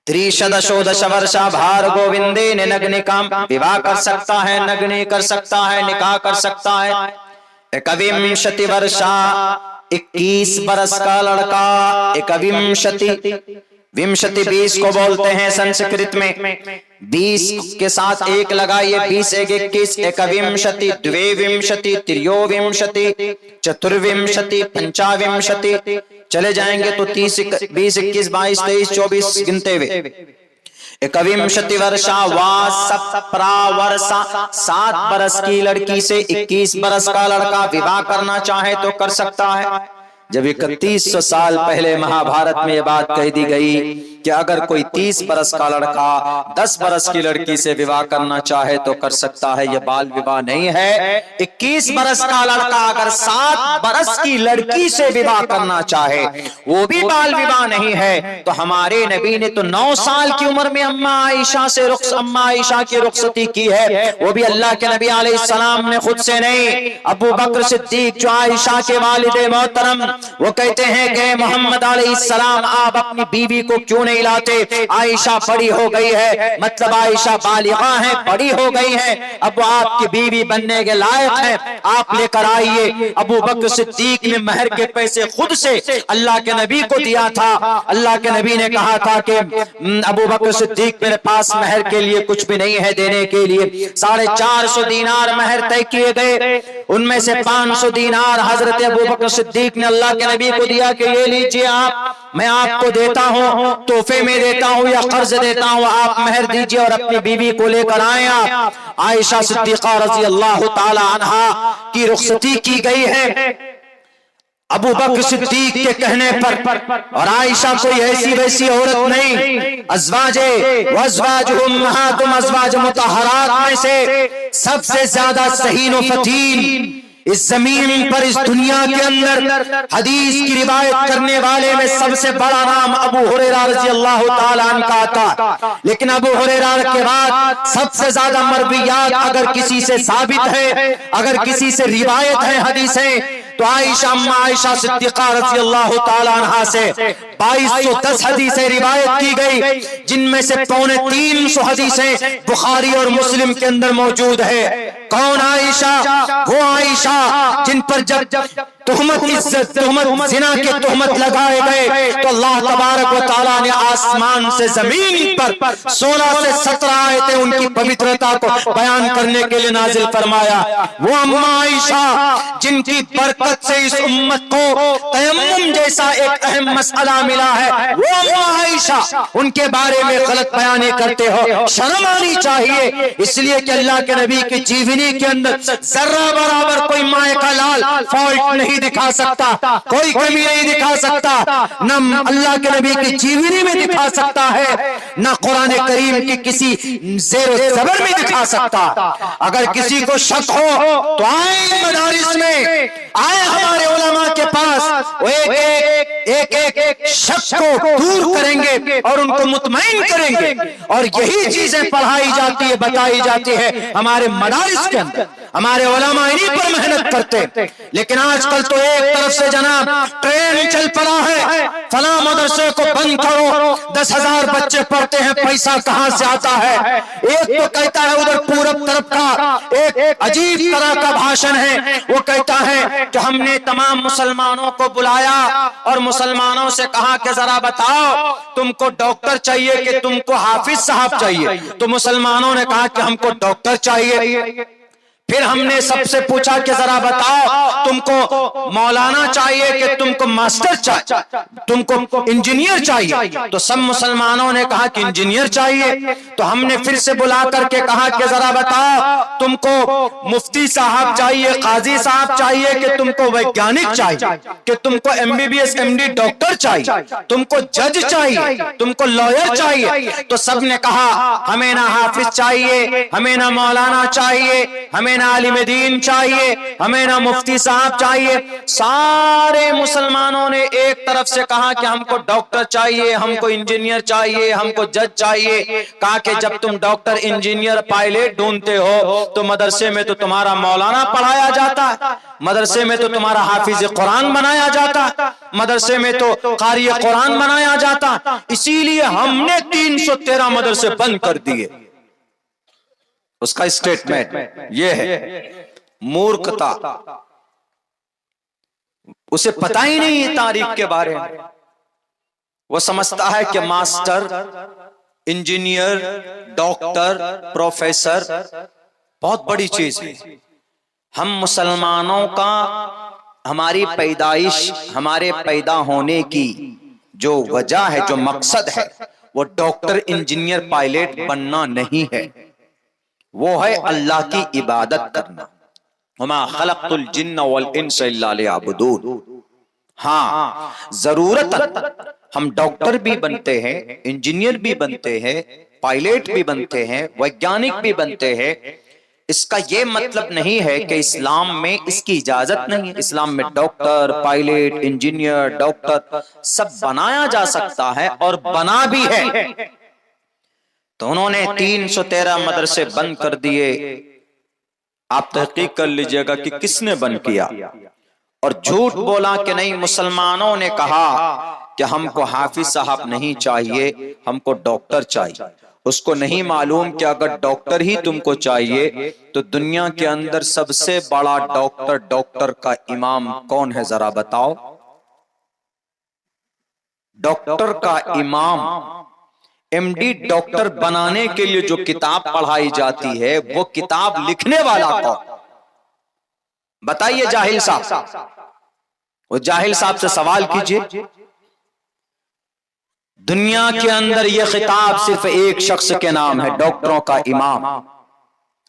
30 ورشا بھارگو وندین نگنکام، وواہ کر سکتا ہے، نگنی کر سکتا ہے، نکاح کر سکتا ہے. 21 ورشا 21 برس کا لڑکا. 21 20 کو بولتے ہیں سنسکرت میں. 20 کے ساتھ 1 لگائیے، 20 1 21. 21 22 23 24 25 چلے جائیں گے تو 30 20 21 22 23 24 گنتے ہوئے. 21 ورشا وا سپرا ورسا 7 برس کی لڑکی سے 21 برس کا لڑکا وواہ کرنا چاہے تو کر سکتا ہے. جب 3100 سال پہلے مہا بھارت میں یہ بات کہہ دی گئی کہ اگر کوئی 30 برس کا لڑکا 10 برس کی لڑکی سے وواہ کرنا چاہے تو کر سکتا ہے، یہ بال وواہ نہیں ہے. 21 برس کا لڑکا اگر 7 برس کی لڑکی سے وواہ کرنا چاہے وہ بھی بال وواہ نہیں ہے. تو ہمارے نبی نے تو 9 سال کی عمر میں اماں عائشہ کی رخصتی کی ہے، وہ بھی اللہ کے نبی علیہ السلام نے خود سے نہیں. ابو بکر صدیق جو عائشہ کے والد محترم، وہ کہتے ہیں کہ محمد علیہ السلام آپ اپنی بیوی کو کیوں نہیں لاتے؟ عائشہ بڑی ہو گئی ہے، مطلب عائشہ بالغہ ہیں، بڑی ہو گئی ہیں، اب وہ آپ کی بیوی بننے کے لائق ہیں، آپ لے کر آئیے. ابو بکر صدیق نے مہر کے پیسے خود سے اللہ کے نبی کو دیا تھا. اللہ کے نبی نے کہا تھا کہ ابو بکر صدیق میرے پاس مہر کے لیے کچھ بھی نہیں ہے دینے کے لیے. 450 دینار مہر طے کیے گئے، ان میں سے 500 دینار حضرت ابو بکر صدیق نے اللہ کے نبی کو دیا کہ یہ لیجئے آپ، میں آپ کو دیتا ہوں، تحفے میں دیتا ہوں یا قرض دیتا ہوں، آپ مہر دیجئے اور اپنی بیوی کو لے کر آئیں. عائشہ صدیقہ رضی اللہ تعالی عنہا کی رخصتی کی گئی ہے ابو بکر صدیق کے کہنے پر، اور عائشہ کوئی ایسی ویسی عورت نہیں. ازواج امہاتم، ازواج مطہرات میں سے سب سے زیادہ صحیح و فتین اس زمین پر اس دنیا کے اندر حدیث کی روایت کرنے والے میں سب سے بڑا نام ابو ہریرہ رضی اللہ تعالیٰ عنہ کا آتا، لیکن ابو ہریرہ کے بعد سب سے زیادہ مرویات اگر کسی سے ثابت ہے، اگر کسی سے روایت ہے حدیثیں، تو عائشہ اما عائشہ صدیقہ رضی اللہ تعالیٰ عنہ سے 2210 حدیثیں روایت کی گئی، جن میں سے 350 حدیثیں بخاری اور مسلم کے اندر موجود ہے۔ کون عائشہ؟ وہ عائشہ جن پر جب تہمت زنا کے تہمت لگائے گئے تو اللہ تبارک و تعالیٰ نے آسمان سے زمین پر 16 سے 17 آیتیں ان کی پوترتا کو بیان کرنے کے لیے نازل فرمایا۔ وہ اما عائشہ جن کی برکت سے اس امت کو تیمم جیسا ایک اہم مسئلہ ملا ہے، وہ اما عائشہ، ان کے بارے میں غلط بیانی کرتے ہو، شرم آنی چاہیے، اس لیے کہ اللہ کے نبی کی جیونی کے اندر ذرہ برابر کوئی مائع کا لال فالٹ نہیں دکھا سکتا، کوئی کمی نہیں دکھا سکتا، نہ اللہ کے نبی کی جیونی میں دکھا سکتا ہے، نہ قرآن کریم کی کسی زیر و زبر میں دکھا سکتا۔ اگر کسی کو شک ہو تو آئیں مدارس میں، آئیں ہمارے علماء کے پاس، وہ ایک شک کو دور کریں گے اور ان کو مطمئن کریں گے، اور یہی چیزیں پڑھائی جاتی ہے، بتائی جاتی ہے ہمارے مدارس کے اندر، ہمارے علماء انہی پر محنت کرتے۔ لیکن آج کل تو ایک طرف سے جناب ٹرین چل پڑا ہے، فلاں مدرسے کو بند کرو، 10,000 بچے پڑھتے ہیں، پیسہ کہاں سے آتا ہے؟ ایک تو کہتا ہے ادھر پورب طرف کا ایک عجیب طرح کا بھاشن ہے، وہ کہتا ہے کہ ہم نے تمام مسلمانوں کو بلایا اور مسلمانوں سے کہا کہ ذرا بتاؤ تم کو ڈاکٹر چاہیے کہ تم کو حافظ صاحب چاہیے؟ تو مسلمانوں نے کہا کہ ہم کو ڈاکٹر چاہیے۔ پھر ہم نے سب سے پوچھا کہ ذرا بتاؤ تم کو مولانا چاہیے کہ تم کو ماسٹر چاہیے، تم کو انجینئر چاہیے؟ تو سب مسلمانوں نے کہا کہ انجینئر چاہیے۔ تو ہم نے پھر سے بلا کر کے کہا کہ ذرا بتاؤ تم کو مفتی صاحب چاہیے، قاضی صاحب چاہیے کہ تم کو ویگیانک چاہیے، کہ تم کو MBBS MD ڈاکٹر چاہیے، تم کو جج چاہیے، تم کو لائر چاہیے؟ تو سب نے کہا ہمیں نہ حافظ چاہیے، ہمیں نہ مولانا چاہیے، ہمیں نہ عالم دین چاہیے، ہمیں نہ مفتی صاحب چاہیے۔ سارے مسلمانوں نے ایک طرف سے کہا کہ ہم کو ڈاکٹر چاہیے، ہم کو انجینئر چاہیے، ہم کو جج چاہیے۔ کہا کہ جب تم ڈاکٹر، انجینئر، پائلٹ ڈھونڈتے ہو تو مدرسے میں تو تمہارا مولانا پڑھایا جاتا، مدرسے میں تو تمہارا حافظ قرآن بنایا جاتا، مدرسے میں تو قاری قرآن بنایا جاتا، اسی لیے ہم نے 313 مدرسے بند کر دیے۔ اس کا اسٹیٹمنٹ یہ ہے، مورکھتا، اسے پتہ ہی نہیں ہے تاریخ کے بارے میں۔ وہ سمجھتا ہے کہ ماسٹر، انجینئر، ڈاکٹر، پروفیسر بہت بڑی چیز ہے۔ ہم مسلمانوں کا، ہماری پیدائش، ہمارے پیدا ہونے کی جو وجہ ہے، جو مقصد ہے، وہ ڈاکٹر، انجینئر، پائلٹ بننا نہیں ہے، وہ ہے اللہ کی عبادت کرنا۔ وما خلقت الجن والانس الا ليعبدون۔ ہاں ضرورت ہم ڈاکٹر بھی بنتے ہیں، انجینئر بھی بنتے ہیں، پائلٹ بھی بنتے ہیں، ویگیانک بھی بنتے ہیں، اس کا یہ مطلب نہیں ہے کہ اسلام میں اس کی اجازت نہیں ہے۔ اسلام میں ڈاکٹر، پائلٹ، انجینئر، ڈاکٹر سب بنایا جا سکتا ہے اور بنا بھی ہے۔ تو انہوں نے 313 مدرسے بند کر دیے۔ آپ تحقیق کر لیجئے گا کہ کس نے بند کیا، اور جھوٹ بولا کہ نہیں مسلمانوں نے کہا کہ ہم کو حافظ صاحب نہیں چاہیے، ہم کو ڈاکٹر چاہیے۔ اس کو نہیں معلوم کہ اگر ڈاکٹر ہی تم کو چاہیے تو دنیا کے اندر سب سے بڑا ڈاکٹر کا امام کون ہے؟ ذرا بتاؤ۔ ڈاکٹر کا امام، MD ڈاکٹر بنانے کے لیے جو کتاب پڑھائی جاتی ہے، وہ کتاب لکھنے والا کون؟ بتائیے جاہل صاحب، وہ جاہل صاحب سے سوال کیجئے۔ دنیا کے اندر یہ خطاب صرف ایک شخص کے نام ہے، ڈاکٹروں کا امام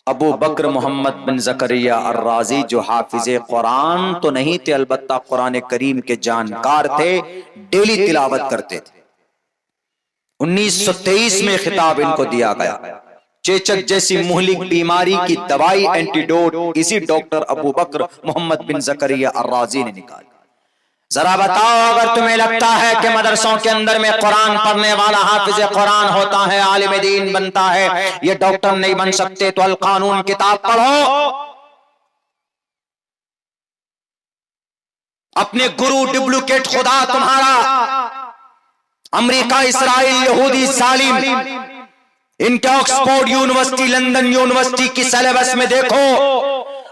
ابو بکر محمد بن زکریہ الرازی، جو حافظ قرآن تو نہیں تھے، البتہ قرآن کریم کے جانکار تھے، ڈیلی تلاوت کرتے تھے۔ 1923 میں خطاب ان کو دیا گیا، چیچک جیسی مہلک بیماری کی دوائی اینٹیڈوٹ اسی ڈاکٹر ابو بکر محمد بن زکریا الرازی نے نکالی۔ ذرا بتاؤ اگر تمہیں لگتا ہے کہ مدرسوں کے اندر میں قرآن پڑھنے والا حافظ قرآن ہوتا ہے، عالم دین بنتا ہے، یہ ڈاکٹر نہیں بن سکتے، تو القانون کتاب پڑھو، اپنے گرو ڈپلیکیٹ خدا تمہارا امریکہ، اسرائیل، یہودی ظالم، ان کے آکسفورڈ یونیورسٹی، لندن یونیورسٹی کی سلیبس میں دیکھو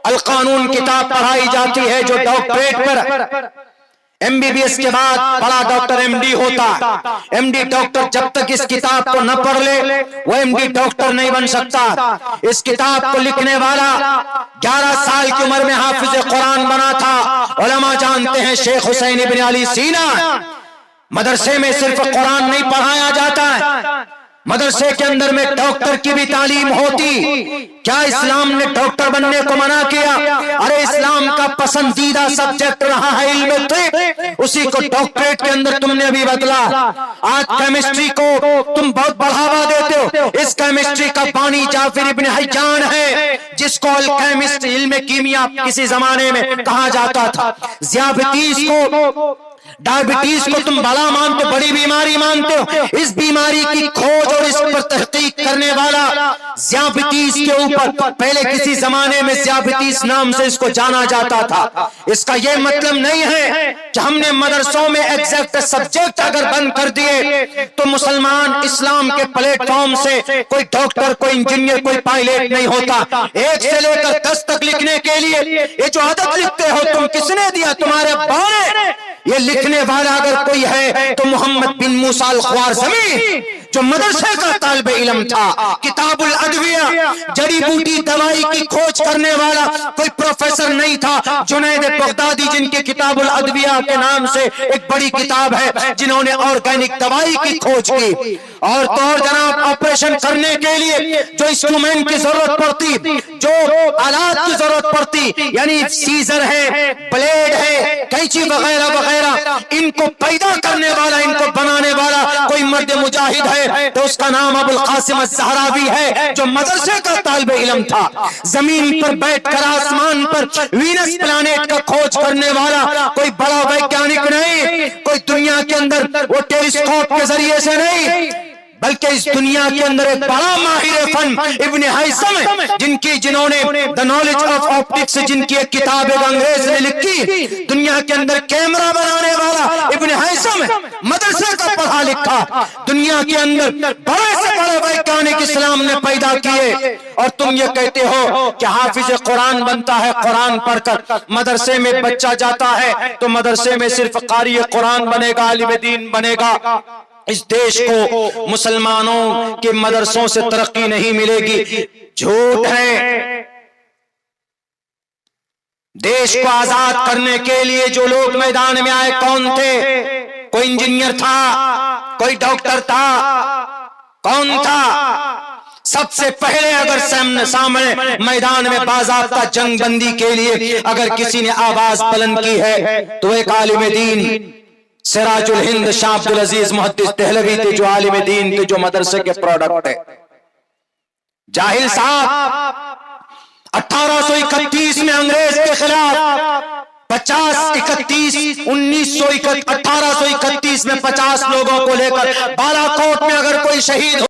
القانون کتاب پڑھائی جاتی ہے، جو ڈاکٹریٹ پر ایم بی بی ایس کے بعد بڑا ڈاکٹر ایم ڈی ہوتا ہے۔ ایم ڈی ڈاکٹر جب تک اس کتاب کو نہ پڑھ لے وہ ایم ڈی ڈاکٹر نہیں بن سکتا۔ اس کتاب کو لکھنے والا 11 سال کی عمر میں حافظ قرآن بنا تھا۔ علماء جانتے ہیں شیخ حسین ابن علی سینا، مدرسے میں صرف قرآن نہیں پڑھایا جاتا ہے، مدرسے کے اندر میں ڈاکٹر کی بھی تعلیم ہوتی۔ کیا اسلام نے ڈاکٹر بننے کو منع کیا؟ ارے اسلام کا پسندیدہ سبجیکٹ رہا ہے علم طب، اسی کو ڈاکٹریٹ کے اندر تم نے بھی بدلا۔ آج کیمسٹری کو تم بہت بڑھاوا دیتے ہو، اس کیمسٹری کا بانی جعفر ابن حیان ہے، جس کو الکیمسٹ علم کیمیا کسی زمانے میں کہا جاتا تھا۔ ذیابیطس کو، ڈائبٹیز کو تم بلا مانتے، بڑی بیماری مانتے ہو، اس بیماری کی کھوج اور اس پر تحقیق کرنے والا ذیابیطس کے اوپر پہلے کسی زمانے میں ذیابیطس نام سے اس کو جانا جاتا تھا۔ اس کا یہ مطلب نہیں ہے کہ ہم نے مدرسوں میں ایگزیکٹ سبجیکٹ اگر بند کر دیے تو مسلمان اسلام کے پلیٹ فارم سے کوئی ڈاکٹر، کوئی انجینئر، کوئی پائلٹ نہیں ہوتا۔ 1 سے لے کر 10 تک لکھنے کے لیے یہ جو عدد لکھتے ہو تم کس نے دیا؟ تمہارے ابا نے۔ یہ لکھنے والا اگر کوئی ہے تو محمد بن موسیٰ الخوارزمی، جو مدرسے کا طالب علم تھا، کتاب الادویہ جڑی بوٹی دوائی کی کھوج کرنے والا کوئی پروفیسر نہیں تھا۔ جنید بغدادی جن کی کتاب الادویہ کے نام سے ایک بڑی کتاب ہے، جنہوں نے آرگینک دوائی کی کھوج کی، اور تو اور جناب آپریشن کرنے کے لیے جو انسٹرومنٹ کی ضرورت پڑتی، جو آلات کی ضرورت پڑتی، یعنی سیزر ہے، بلیڈ ہے، کینچی وغیرہ وغیرہ، ان کو پیدا کرنے والا، ان کو بنانے والا کوئی مرد مجاہد ہے تو اس کا نام ابو القاسم الزہراوی ہے، جو مدرسے کا طالب علم تھا۔ زمین پر بیٹھ کر آسمان پر وینس پلانٹ کا کھوج کرنے والا کوئی بڑا ویگیانک نہیں، کوئی دنیا کے اندر وہ ٹیلیسکوپ کے ذریعے سے نہیں، بلکہ اس دنیا کے اندر ایک بڑا ماہر فن ابن ہیثم، جنہوں نے دا نالج آف آپٹکس، جن کی ایک کتاب ایک انگریز نے لکھی، دنیا کے اندر کیمرہ بنانے والا ابن ہیثم، مدرسے کا پڑھا لکھا، دنیا کے اندر بڑے سے بڑے ویگیانک اسلام نے پیدا کیے، اور تم یہ کہتے ہو کہ حافظ قرآن بنتا ہے قرآن پڑھ کر۔ مدرسے میں بچہ جاتا ہے تو مدرسے میں صرف قاری قرآن بنے گا، عالم دین بنے گا۔ اس دیش کو مسلمانوں کے مدرسوں سے ترقی نہیں ملے گی، جھوٹ ہے۔ دیش کو آزاد کرنے کے لیے جو لوگ میدان میں آئے کون تھے؟ کوئی انجینئر تھا، کوئی ڈاکٹر تھا، کون تھا؟ سب سے پہلے اگر سامنے میدان میں باضابطہ جنگ بندی کے لیے اگر کسی نے آواز بلند کی ہے تو ایک عالم دین سراج الہند شاہ عبدالعزیز محدث دہلوی تھے، جو عالم دین تھے، جو مدرسے کے پروڈکٹ ہے۔ جاہل صاحب 1831 میں انگریز کے خلاف 1831 میں 50 لوگوں کو لے کر بالا کوٹ میں اگر کوئی شہید ہو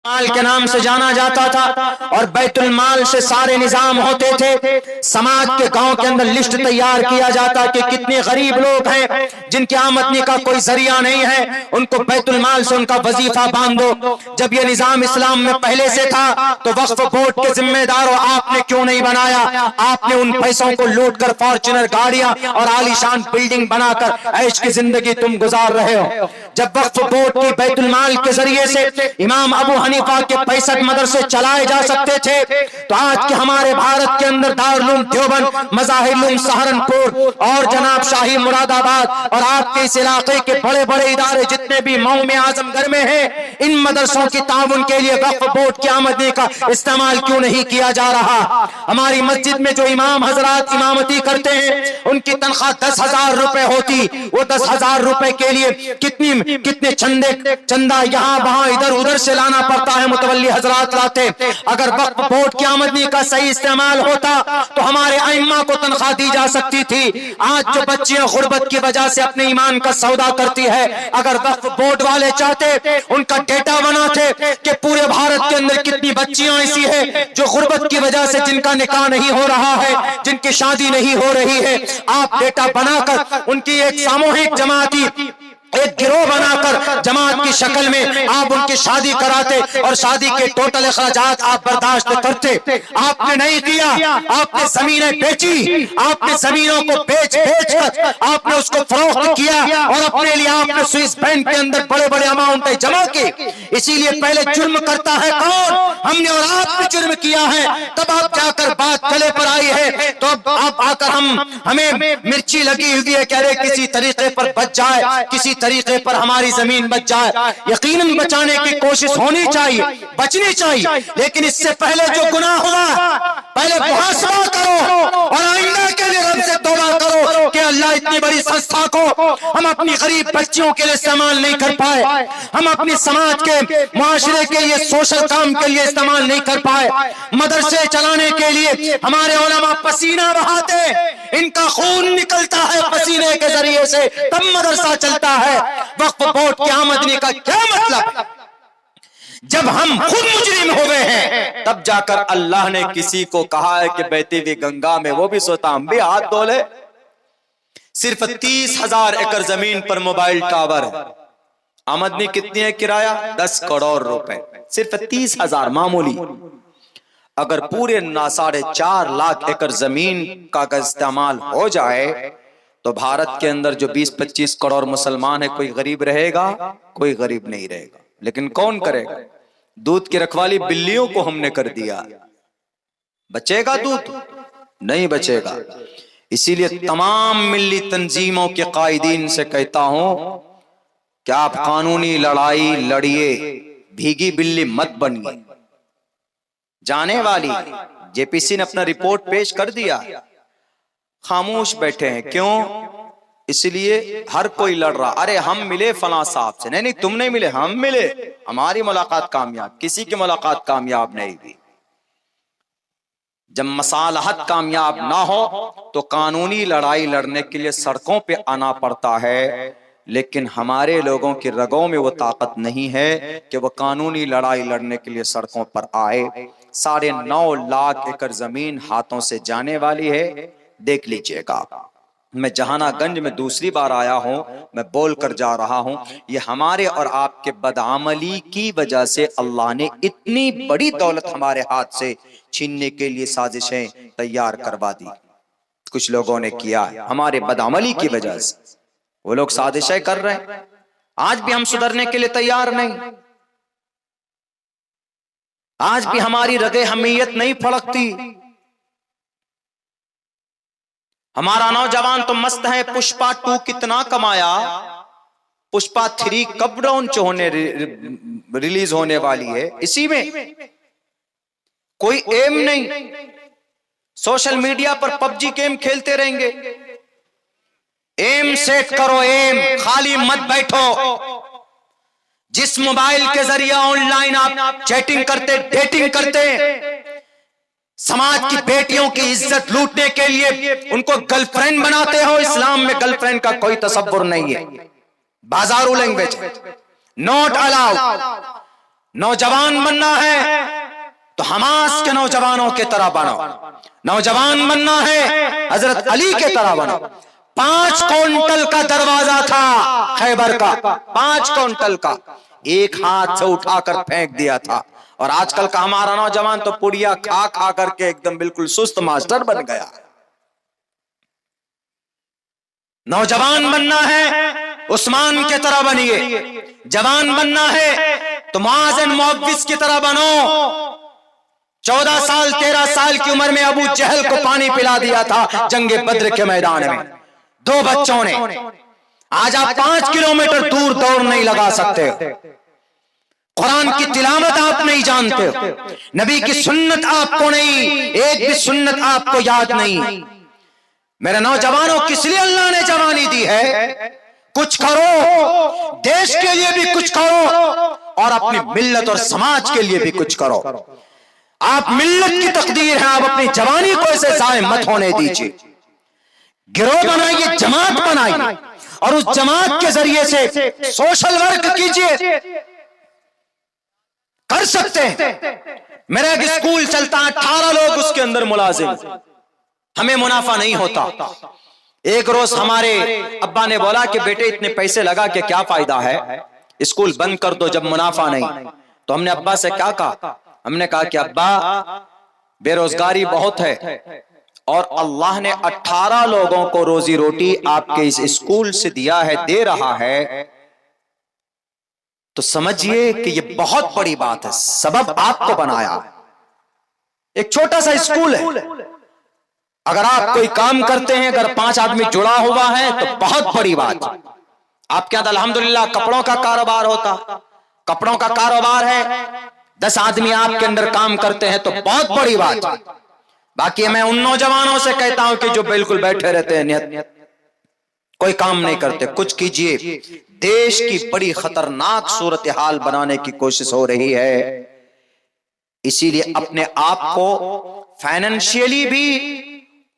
مال کے نام سے جانا جاتا تھا اور بیت المال سے سارے نظام ہوتے تھے. سماج کے گاؤں کے اندر لسٹ تیار کیا جاتا کہ کتنے غریب لوگ ہیں جن کی آمدنی کا کوئی ذریعہ نہیں ہے, ان کو بیت المال سے ان کا وظیفہ باندھو. جب یہ نظام اسلام میں پہلے سے تھا تو وقف بورڈ کے ذمہ داروں آپ نے کیوں نہیں بنایا؟ آپ نے ان پیسوں کو لوٹ کر فارچونر گاڑیاں اور عالیشان بلڈنگ بنا کر عیش کی زندگی تم گزار رہے ہو. جب وقف بورڈ کی بیت المال کے ذریعے سے امام ابو حنیفہ کے 65 مدرسے چلائے جا سکتے تھے تو آج کے ہمارے بھارت کے اندر دارالعلوم دیوبند, مظاہر العلوم سہارنپور اور جناب شاہی مراد آباد اور آپ کے اس علاقے کے بڑے بڑے ادارے جتنے بھی مئو میں, اعظم گڑھ میں ہیں, ان مدرسوں کی تعاون کے لیے وقف بورڈ کی آمدنی کا استعمال کیوں نہیں کیا جا رہا؟ ہماری مسجد میں جو امام حضرات امامتی کرتے ہیں ان کی تنخواہ 10,000 روپے ہوتی, وہ 10,000 روپے کے لیے کتنے چندہ یہاں وہاں ادھر ادھر سے لانا پڑتا ہے, متولی حضرات لاتے. اگر وقف بورڈ کی آمدنی کا صحیح استعمال ہوتا تو ہمارے ائمہ کو تنخواہ دی جا سکتی تھی. آج جو بچیاں غربت کی وجہ سے اپنے ایمان کا سودا کرتی ہے, اگر وقف بورڈ والے چاہتے ان کا ڈیٹا بناتے کہ پورے بھارت کے اندر کتنی بچیاں ایسی ہیں جو غربت کی وجہ سے جن کا نکاح نہیں ہو رہا ہے, جن کی شادی نہیں ہو رہی ہے, آپ ڈیٹا بنا کر ان کی ایک ساموہک جماعتی ایک گروہ بنا کر جماعت کی شکل میں آپ ان کی شادی کراتے اور شادی کے ٹوٹل اخراجات آپ برداشت کرتے. آپ نے نہیں کیا, آپ نے زمینیں بیچی, آپ نے زمینوں کو بیچ کر آپ نے اس کو فروخت کیا اور اپنے لیے آپ نے سوئس بینک کے اندر بڑے بڑے اماؤنٹیں جمع کی. اسی لیے پہلے جرم کرتا ہے کون؟ ہم نے اور آپ نے جرم کیا ہے, تب آپ جا کر بات گلے پر آئی ہے. تو اب آ کر ہمیں مرچی لگی ہوئی ہے, کہہ رہے کسی طریقے پر بچ جائے, کسی طریقے پر ہماری زمین بچ جائے. یقیناً بچانے کی کوشش ہونی چاہیے, بچنی چاہیے, لیکن اس سے پہلے جو گناہ ہوا پہلے محاسبہ کرو اور آئندہ کے لیے رب سے توبہ کرو کہ اللہ اتنی بڑی سنستھا کو ہم اپنی غریب بچیوں کے لیے استعمال نہیں کر پائے, ہم اپنی سماج کے معاشرے کے لیے سوشل کام کے لیے استعمال نہیں کر پائے. مدرسے چلانے کے لیے ہمارے علماء پسینہ بہاتے, ان کا خون نکلتا ہے پسینے کے ذریعے سے, تب مدرسہ چلتا ہے. وقف بورڈ کی آمدنی کا کیا مطلب؟ جب ہم خود مجرم ہوئے ہیں تب جا کر اللہ نے کسی کو کہا ہے کہ بہتی ہوئی گنگا میں وہ بھی سوتا ہم بھی ہاتھ دھو لے. صرف 30,000 ایکڑ زمین پر موبائل ٹاور ہے, آمدنی کتنی ہے کرایہ؟ 10 کروڑ روپے, صرف 30,000 معمولی. اگر پورے 4.5 لاکھ ایکڑ زمین کا استعمال ہو جائے تو بھارت کے اندر جو 20-25 کروڑ مسلمان ہیں, کوئی غریب رہے گا؟ کوئی غریب نہیں رہے گا. لیکن کون کرے گا؟ دودھ کی رکھوالی بلیوں کو ہم نے کر دیا, بچے گا دودھ؟ نہیں بچے گا. اسی لیے تمام ملی تنظیموں کے قائدین سے کہتا ہوں کہ آپ قانونی لڑائی لڑیے, بھیگی بلی مت بنیے. جانے والی جے پی سی نے اپنا رپورٹ پیش کر دیا, خاموش بیٹھے ہیں. کیوں؟ اس لیے ہر کوئی لڑ رہا, ارے ہم ملے فلاں صاحب سے, نہیں تم نہیں ملے, ہم ملے, ہماری ملاقات کامیاب, کسی کی ملاقات کامیاب نہیں ہوئی. جب مصالحت کامیاب نہ ہو تو قانونی لڑائی لڑنے کے لیے سڑکوں پہ آنا پڑتا ہے, لیکن ہمارے لوگوں کی رگوں میں وہ طاقت نہیں ہے کہ وہ قانونی لڑائی لڑنے کے لیے سڑکوں پر آئے. 9.5 لاکھ ایکڑ زمین ہاتھوں سے جانے والی ہے. دیکھ لیجئے گا, میں جہانا گنج میں دوسری بار آیا ہوں, میں بول کر جا رہا ہوں, یہ ہمارے اور آپ کے بدعملی کی وجہ سے اللہ نے اتنی بڑی دولت ہمارے ہاتھ سے چھیننے کے لیے سازشیں تیار کروا دی. کچھ لوگوں نے کیا ہمارے بدعملی کی وجہ سے, وہ لوگ سازشیں کر رہے ہیں. آج بھی ہم سدھرنے کے لیے تیار نہیں, آج بھی ہماری رگیں حمیت نہیں پھڑکتی. ہمارا نوجوان تو مست ہے, پشپا 2 کتنا کمایا, پشپا 3 کب ڈاؤنچ ہونے ریلیز ہونے والی ہے, اسی میں کوئی ایم نہیں. سوشل میڈیا پر پب جی گیم کھیلتے رہیں گے. ایم سیٹ کرو, ایم, خالی مت بیٹھو. جس موبائل کے ذریعے آن لائن آپ چیٹنگ کرتے, ڈیٹنگ کرتے, سماج کی بیٹیوں کی عزت لوٹنے کے لیے ان کو گرل فرینڈ بناتے ہو. اسلام میں گرل فرینڈ کا کوئی تصور نہیں ہے, بازارو لینگویج, نوٹ الاؤڈ. نوجوان بننا ہے تو حماس کے نوجوانوں کی طرح بنو، نوجوان بننا ہے حضرت علی کے طرح بنو۔ 5 کونٹل کا دروازہ تھا خیبر کا، 5 کونٹل کا، ایک ہاتھ سے اٹھا کر پھینک دیا تھا۔ اور آج کل کا ہمارا نوجوان تو پڑیا کھا کھا کر کے ایک دم بالکل سست ماسٹر بن گیا۔ نوجوان بننا ہے عثمان کی طرح بنیے، جوان بننا ہے تو معاذ بن معوذ کی طرح بنو۔ 14 سال 13 سال کی عمر میں ابو جہل کو پانی پلا دیا تھا جنگ بدر کے میدان میں 2 بچوں نے۔ آج آپ 5 کلومیٹر دور دوڑ نہیں لگا سکتے، قرآن کی تلاوت آپ نہیں جانتے، نبی کی سنت آپ کو نہیں، ایک بھی سنت آپ کو یاد نہیں۔ میرے نوجوانوں کس لیے اللہ نے جوانی دی ہے؟ کچھ کرو، دیش کے لیے بھی کچھ کرو اور اپنی ملت اور سماج کے لیے بھی کچھ کرو۔ آپ ملت کی تقدیر ہے، آپ اپنی جوانی کو اسے ضائع مت ہونے دیجیے۔ گروہ بنائیے، جماعت بنائیے اور اس جماعت کے ذریعے سے سوشل ورک کیجیے، کر سکتے ہیں۔ میرا ایک اسکول چلتا ہے، 18 لوگ اس کے اندر ملازم، ہمیں منافع نہیں ہوتا۔ ایک روز ہمارے ابا نے بولا کہ بیٹے اتنے پیسے لگا کہ کیا فائدہ ہے، اسکول بند کر دو جب منافع نہیں۔ تو ہم نے ابا سے کیا کہا؟ ہم نے کہا کہ ابا بے روزگاری بہت ہے اور اللہ نے 18 لوگوں کو روزی روٹی آپ کے اس اسکول سے دیا ہے، دے رہا ہے، تو سمجھیے کہ یہ بہت بڑی بات ہے، سبب آپ کو بنایا۔ ایک چھوٹا سا اسکول ہے، اگر آپ کوئی کام کرتے ہیں، اگر 5 آدمی جڑا ہوا ہے تو بہت بڑی بات۔ آپ کے یہاں الحمدللہ کپڑوں کا کاروبار ہوتا، کپڑوں کا کاروبار ہے، 10 آدمی آپ کے اندر کام کرتے ہیں تو بہت بڑی بات۔ باقی میں ان نوجوانوں سے کہتا ہوں کہ جو بالکل بیٹھے رہتے ہیں، کوئی کام نہیں کرتے، کچھ کیجئے۔ دیش کی بڑی خطرناک صورتحال بنانے کی کوشش ہو رہی ہے، اسی لیے اپنے آپ کو فائنینشیلی بھی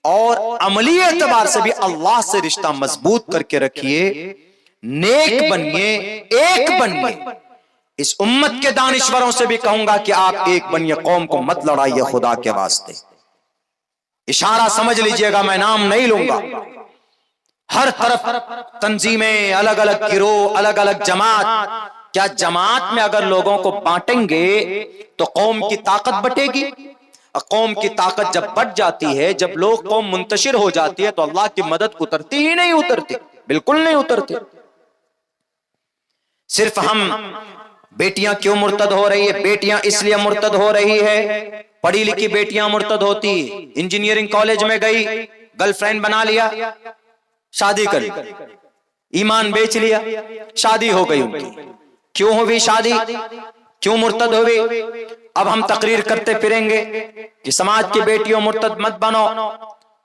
اور عملی اعتبار سے بھی اللہ سے رشتہ مضبوط کر کے رکھیے، نیک بنیے، ایک بنیے۔ اس امت کے دانشوروں سے بھی کہوں گا کہ آپ ایک بنیے، قوم کو مت لڑائیے خدا کے واسطے۔ اشارہ سمجھ لیجئے گا، میں نام نہیں لوں گا۔ ہر طرف تنظیمیں، الگ الگ گروہ، الگ الگ جماعت۔ کیا جماعت میں اگر لوگوں کو بانٹیں گے تو قوم کی طاقت بٹے گی؟ قوم کی طاقت جب بٹ جاتی ہے، جب لوگ قوم منتشر ہو جاتی ہے تو اللہ کی مدد اترتی ہی نہیں، اترتی، بالکل نہیں اترتی۔ صرف ہم بیٹیاں کیوں مرتد ہو رہی ہے؟ بیٹیاں اس لیے مرتد ہو رہی ہے، پڑھی لکھی بیٹیاں مرتد ہوتی، انجینئرنگ کالج میں گئی، گرل فرینڈ بنا لیا، شادی کر لی، ایمان بیچ لیا، شادی ہو گئی ان کی۔ کیوں ہوئی شادی؟ کیوں مرتد ہوئی؟ اب ہم تقریر کرتے پھریں گے کہ سماج کی بیٹیوں مرتد مت بنو،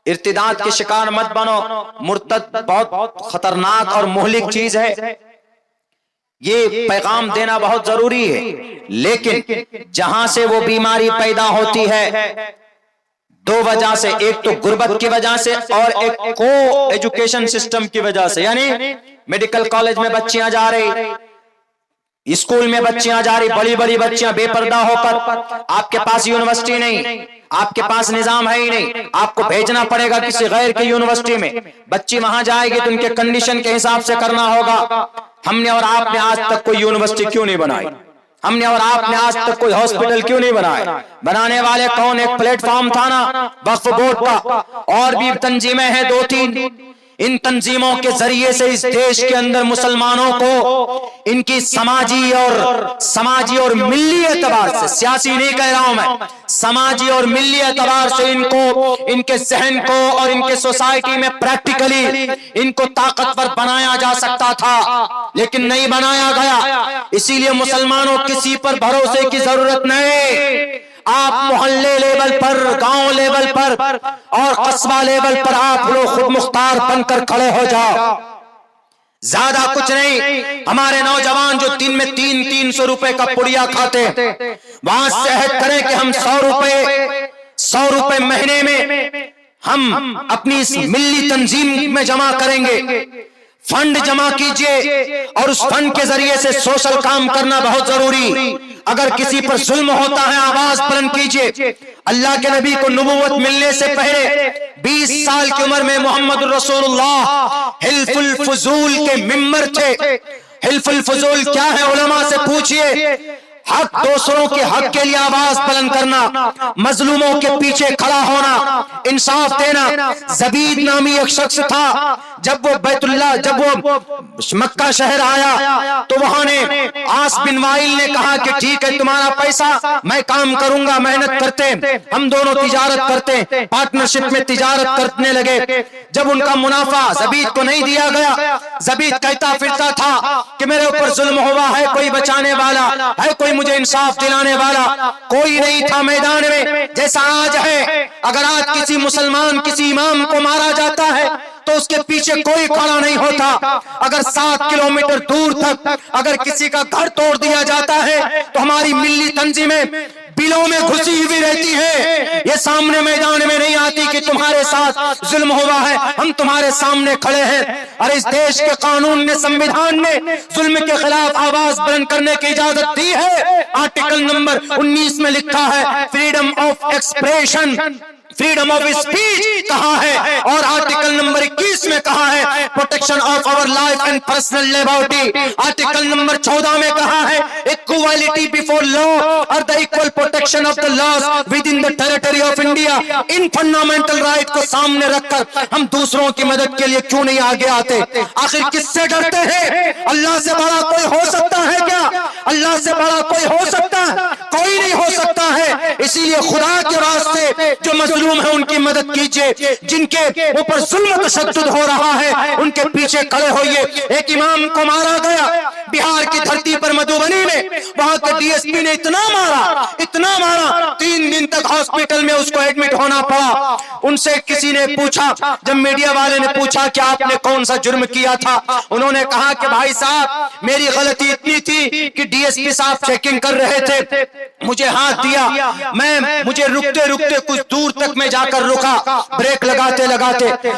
ارتداد کے شکار مت بنو، مرتد بہت خطرناک اور مہلک چیز ہے۔ یہ پیغام دینا بہت ضروری ہے، لیکن جہاں سے وہ بیماری پیدا ہوتی ہے 2 وجہ سے، ایک تو غربت کی وجہ سے اور ایک کو ایجوکیشن سسٹم کی وجہ سے، یعنی میڈیکل کالج میں بچیاں جا رہی، اسکول میں بچیاں جا رہی، بڑی بڑی بچیاں بے پردہ ہو کر۔ آپ کے پاس یونیورسٹی نہیں، آپ کے پاس نظام ہے ہی نہیں، آپ کو بھیجنا پڑے گا کسی غیر کی یونیورسٹی میں۔ بچی وہاں جائے گی تو ان کے کنڈیشن کے حساب سے کرنا ہوگا۔ ہم نے اور آپ نے آج تک کوئی یونیورسٹی کیوں نہیں بنائی؟ ہم نے اور آپ نے آج تک کوئی ہاسپٹل کیوں نہیں بنائے؟ بنانے والے کون؟ ایک پلیٹ فارم تھا نا وقف بورڈ کا، اور بھی تنظیمیں ہیں 2-3۔ ان تنظیموں کے ذریعے سے اس دیش کے اندر مسلمانوں کو ان کی سماجی اور ملی اعتبار سے، سیاسی نہیں کہہ رہا ہوں میں، سماجی اور ملی اعتبار سے ان کو، ان کے ذہن کو اور ان کے سوسائٹی میں پریکٹیکلی ان کو طاقتور بنایا جا سکتا تھا، لیکن نہیں بنایا گیا۔ اسی لیے مسلمانوں کسی پر بھروسے کی ضرورت نہیں۔ آپ محلے لیول پر، گاؤں لیول پر اور قصبہ لیول پر آپ لوگ خود مختار بن کر کھڑے ہو جاؤ، زیادہ کچھ نہیں۔ ہمارے نوجوان جو دن میں 300 روپے کا پڑیا کھاتے ہیں، وہاں سے عہد کریں کہ ہم 100 روپے مہینے میں ہم اپنی اس ملی تنظیم میں جمع کریں گے۔ فنڈ جمع کیجئے اور اس فنڈ کے ذریعے سے سوشل کام کرنا بہت ضروری. اگر کسی پر ظلم ہوتا ہے آواز بلند کیجئے. اللہ کے نبی کو نبوت ملنے سے پہلے 20 سال کی عمر میں محمد رسول اللہ حلف الفضول کے ممبر تھے. حلف الفضول کیا ہے علماء سے پوچھئے. حق دوسروں کے حق کے لیے آواز بلند کرنا، مظلوموں کے پیچھے کھڑا ہونا، انصاف دینا. زبید نامی ایک شخص تھا، جب وہ بیت اللہ، جب وہ مکہ شہر آیا تو وہاں نے عاص بن وائل نے کہا کہ ٹھیک ہے تمہارا پیسہ میں کام کروں گا. محنت کرتے ہم دونوں تجارت کرتے، پارٹنرشپ میں تجارت کرنے لگے. جب ان کا منافع زبید کو نہیں دیا گیا، زبید کہتا پھرتا تھا کہ میرے اوپر ظلم ہوا ہے، کوئی بچانے والا ہے، کوئی مجھے انصاف دلانے والا کوئی نہیں تھا میدان میں. جیسا آج ہے، اگر آج کسی مسلمان کسی امام کو مارا جاتا ہے تو اس کے پیچھے کوئی کھڑا نہیں ہوتا. اگر 7 کلومیٹر دور تک اگر کسی کا گھر توڑ دیا جاتا ہے تو ہماری ملی تنظیمیں بلوں میں گھسی ہوئی رہتی ہے. یہ سامنے میدان میں نہیں آتی کہ تمہارے ساتھ ظلم ہوا ہے، ہم تمہارے سامنے کھڑے ہیں. اور اس دیش کے قانون نے، سنویدھان نے ظلم کے خلاف آواز بلند کرنے کی اجازت دی ہے. آرٹیکل نمبر 19 میں لکھا ہے freedom of expression, freedom of speech کہا ہے. اور آرٹیکل نمبر 21 میں کہا ہے protection of our life and personal liberty. Article number 14 میں کہا ہے اکوالٹی بیفور لا اور the equal protection of the laws within the territory of India. ان فنڈامنٹل رائٹ کو سامنے رکھ کر ہم دوسروں کی مدد کے لیے کیوں نہیں آگے آتے؟ آخر کس سے ڈرتے ہیں؟ اللہ سے بڑا کوئی ہو سکتا ہے کیا؟ اللہ سے بڑا کوئی ہو سکتا ہے؟ کوئی نہیں ہو سکتا ہے. اسی لیے خدا کے واسطے جو مظلوم ہے ان کی مدد کیجئے، جن کے اوپر ظلم و تشدد ہو رہا ہے ان کے پیچھے کھڑے ہوئیے. ایک امام کو مارا گیا بہار کی دھرتی پر مدھوبنی میں، وہاں کے ڈی ایس پی نے اتنا مارا 3 دن تک ہاسپٹل میں اس کو ایڈمٹ ہونا پڑا. ان سے کسی نے پوچھا، جب میڈیا والے نے پوچھا کہ آپ نے کون سا جرم کیا تھا، انہوں نے کہا کہ بھائی صاحب میری غلطی اتنی تھی کہ ڈی ایس پی صاحب چیکنگ کر رہے تھے، مجھے ہاتھ دیا، مجھے رکتے کچھ دور تک میں جا کر رکا، بریک لگاتے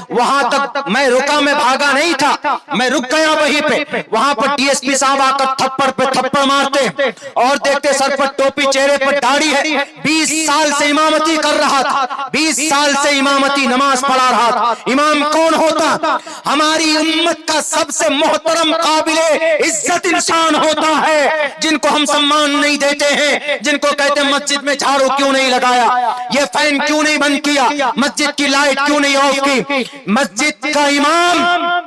وہاں تک میں رکا، میں بھاگا نہیں تھا، میں رک گیا وہیں پہ. وہاں پر ڈی ایس پی صاحب آ کر تھپڑ پہ تھپڑ مارتے اور دیکھتے سر پر ٹوپی، چہرے پر داڑھی ہے. 20 سال سے امامتی کر رہا تھا، 20 سال سے امامتی نماز پڑھا رہا تھا. امام کون ہوتا؟ ہماری امت کا سب سے محترم قابل عزت انسان ہوتا ہے، جن کو ہم سمان نہیں دیتے ہیں، جن کو کہتے ہیں مسجد میں جھاڑو کیوں نہیں لگایا، یہ فین کیوں نہیں بند کیا، مسجد کی لائٹ کیوں نہیں آف کی. مسجد کا امام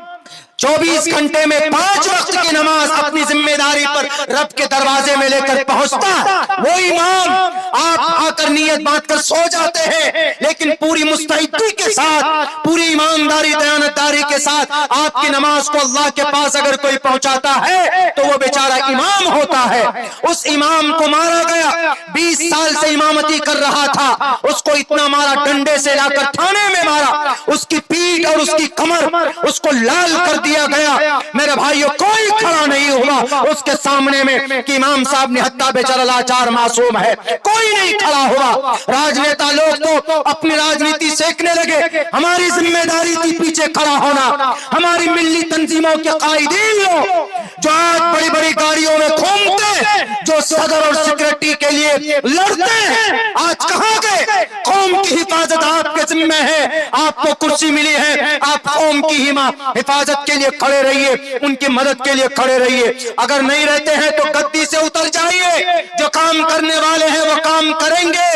24 گھنٹے میں 5 وقت کی نماز اپنی ذمہ داری پر رب کے دروازے میں لے کر پہنچتا ہے. وہ امام آپ آ کر نیت بات کر سو جاتے ہیں، لیکن پوری مستعدی کے ساتھ، پوری ایمانداری دیانتداری کے ساتھ آپ کی نماز کو اللہ کے پاس اگر کوئی پہنچاتا ہے تو وہ بیچارہ امام ہوتا ہے. اس امام کو مارا گیا، 20 سال سے امامتی کر رہا تھا، اس کو اتنا مارا، ڈنڈے سے لا کر تھانے میں مارا، اس کی پیٹھ اور اس کی کمر اس کو لال کر دیا گیا. میرے بھائیو کوئی کھڑا نہیں ہوا اس کے سامنے میں کہ امام صاحب نے حتیٰ بیچارہ لاچار معصوم ہے، کوئی نہیں کھڑا ہوا. راجنیتا لوگ تو اپنی راجنیتی سیکھنے لگے، ہماری ذمہ داری تھی پیچھے کھڑا ہونا. ہماری ملی تنظیموں کے قائدین لوگ جو آج بڑی بڑی گاڑیوں میں گھومتے، جو صدر اور سیکرٹری کے لیے لڑتے ہیں، آج کہاں گئے؟ قوم کی حفاظت آپ کے ذمہ ہے، آپ کو کرسی ملی ہے، آپ قوم کی حفاظت کے لیے کھڑے رہیے، ان کی مدد کے لیے کھڑے رہیے. اگر نہیں رہتے ہیں تو گدی سے اتر جائیے، جو کام کرنے والے ہیں وہ کام کریں گے.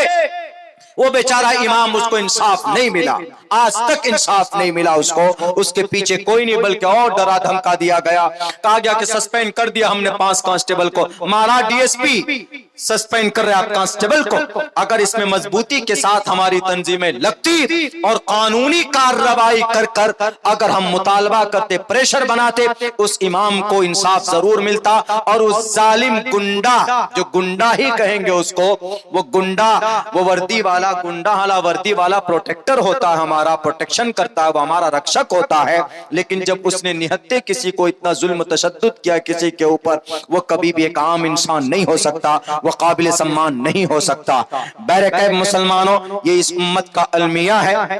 وہ بیچارہ امام، اس کو انصاف نہیں ملا، آج تک انصاف نہیں ملا اس کو. اس کے پیچھے کوئی نہیں بلکہ اور ڈرا دھمکا دیا گیا، کہا گیا کہ سسپینڈ کر دیا ہم نے 5 کانسٹیبل کو. مارا ڈی ایس پی، سسپینڈ کر رہے آپ کانسٹیبل کو. اگر اس میں مضبوطی کے ساتھ ہماری تنظیمیں لگتی اور قانونی کارروائی کر اگر ہم مطالبہ کرتے، پریشر بناتے، اس امام کو انصاف ضرور ملتا. اور اس ظالم گنڈا، جو گنڈا ہی کہیں گے اس کو، وہ گنڈا، وہ وردی والا گنڈا، حالا وردی والا پروٹیکٹر ہوتا ہے، ہمارا پروٹیکشن کرتا ہے، وہ ہمارا رکشک ہوتا ہے. لیکن جب اس نے نہتے کسی کو اتنا ظلم تشدد کیا کسی کے اوپر، وہ کبھی بھی ایک عام انسان نہیں ہو سکتا، وہ قابل سمان نہیں ہو سکتا. بہرکیف مسلمانوں، یہ اس امت کا المیہ ہے.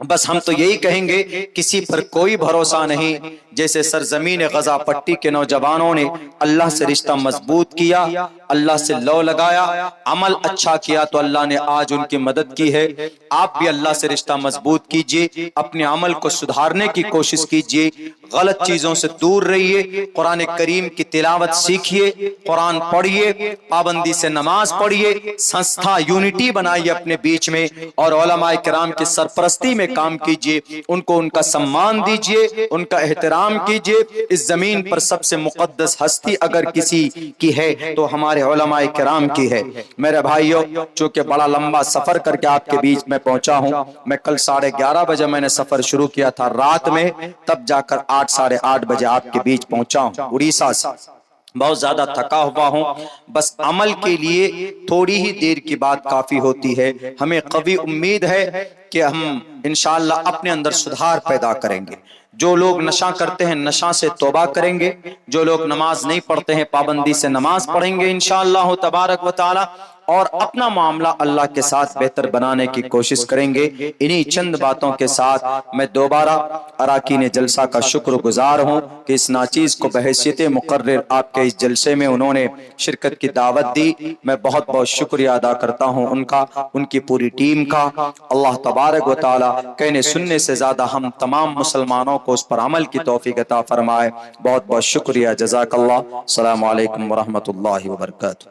بس ہم تو یہی کہیں گے کسی پر کوئی بھروسہ نہیں. جیسے سرزمین غزہ پٹی کے نوجوانوں نے اللہ سے رشتہ مضبوط کیا, اللہ سے لو لگایا, عمل اچھا کیا تو اللہ نے آج ان کی مدد کی ہے. آپ بھی اللہ سے رشتہ مضبوط کیجئے, اپنے عمل کو سدھارنے کی کوشش کیجئے, غلط چیزوں سے دور رہیے, قرآن کریم کی تلاوت سیکھیے, قرآن پڑھیے, پابندی سے نماز پڑھیے, سنستھا یونٹی بنائیے اپنے بیچ میں, اور علماء کرام کی سرپرستی میں کام کیجئے, ان کو ان کا سمان دیجئے, ان کا احترام کیجئے. اس زمین پر سب سے مقدس ہستی اگر کسی کی ہے تو ہمارے علماء کرام کی ہے. میرے بھائیو, چونکہ بڑا لمبا سفر کر کے آپ کے بیچ میں پہنچا ہوں, میں کل 11:30 بجے میں نے سفر شروع کیا تھا رات میں, تب جا کر 8 ساڑھے 8 بجے آپ کے بیچ پہنچا ہوں اڑیسہ سے. بہت زیادہ تھکا ہوا ہوں. بس عمل کے لیے تھوڑی ہی دیر کی بات کافی ہوتی ہے. ہمیں قوی امید ہے کہ ہم انشاءاللہ اپنے اندر سدھار پیدا کریں گے. جو لوگ نشہ کرتے ہیں نشہ سے توبہ کریں گے, جو لوگ نماز نہیں پڑھتے ہیں پابندی سے نماز پڑھیں گے انشاءاللہ تبارک و تعالی, اور اپنا معاملہ اللہ کے ساتھ بہتر بنانے کی کوشش کریں گے. انہی چند باتوں کے ساتھ میں دوبارہ اراکین جلسہ کا شکر گزار ہوں کہ اس ناچیز کو بحیثیت مقرر آپ کے اس جلسے میں انہوں نے شرکت کی دعوت دی. میں بہت بہت شکریہ ادا کرتا ہوں ان کا, ان کی پوری ٹیم کا. اللہ تبارک و تعالی کہنے سننے سے زیادہ ہم تمام مسلمانوں کو اس پر عمل کی توفیق عطا فرمائے. بہت بہت شکریہ, جزاک اللہ. السلام علیکم ورحمۃ اللہ وبرکاتہ.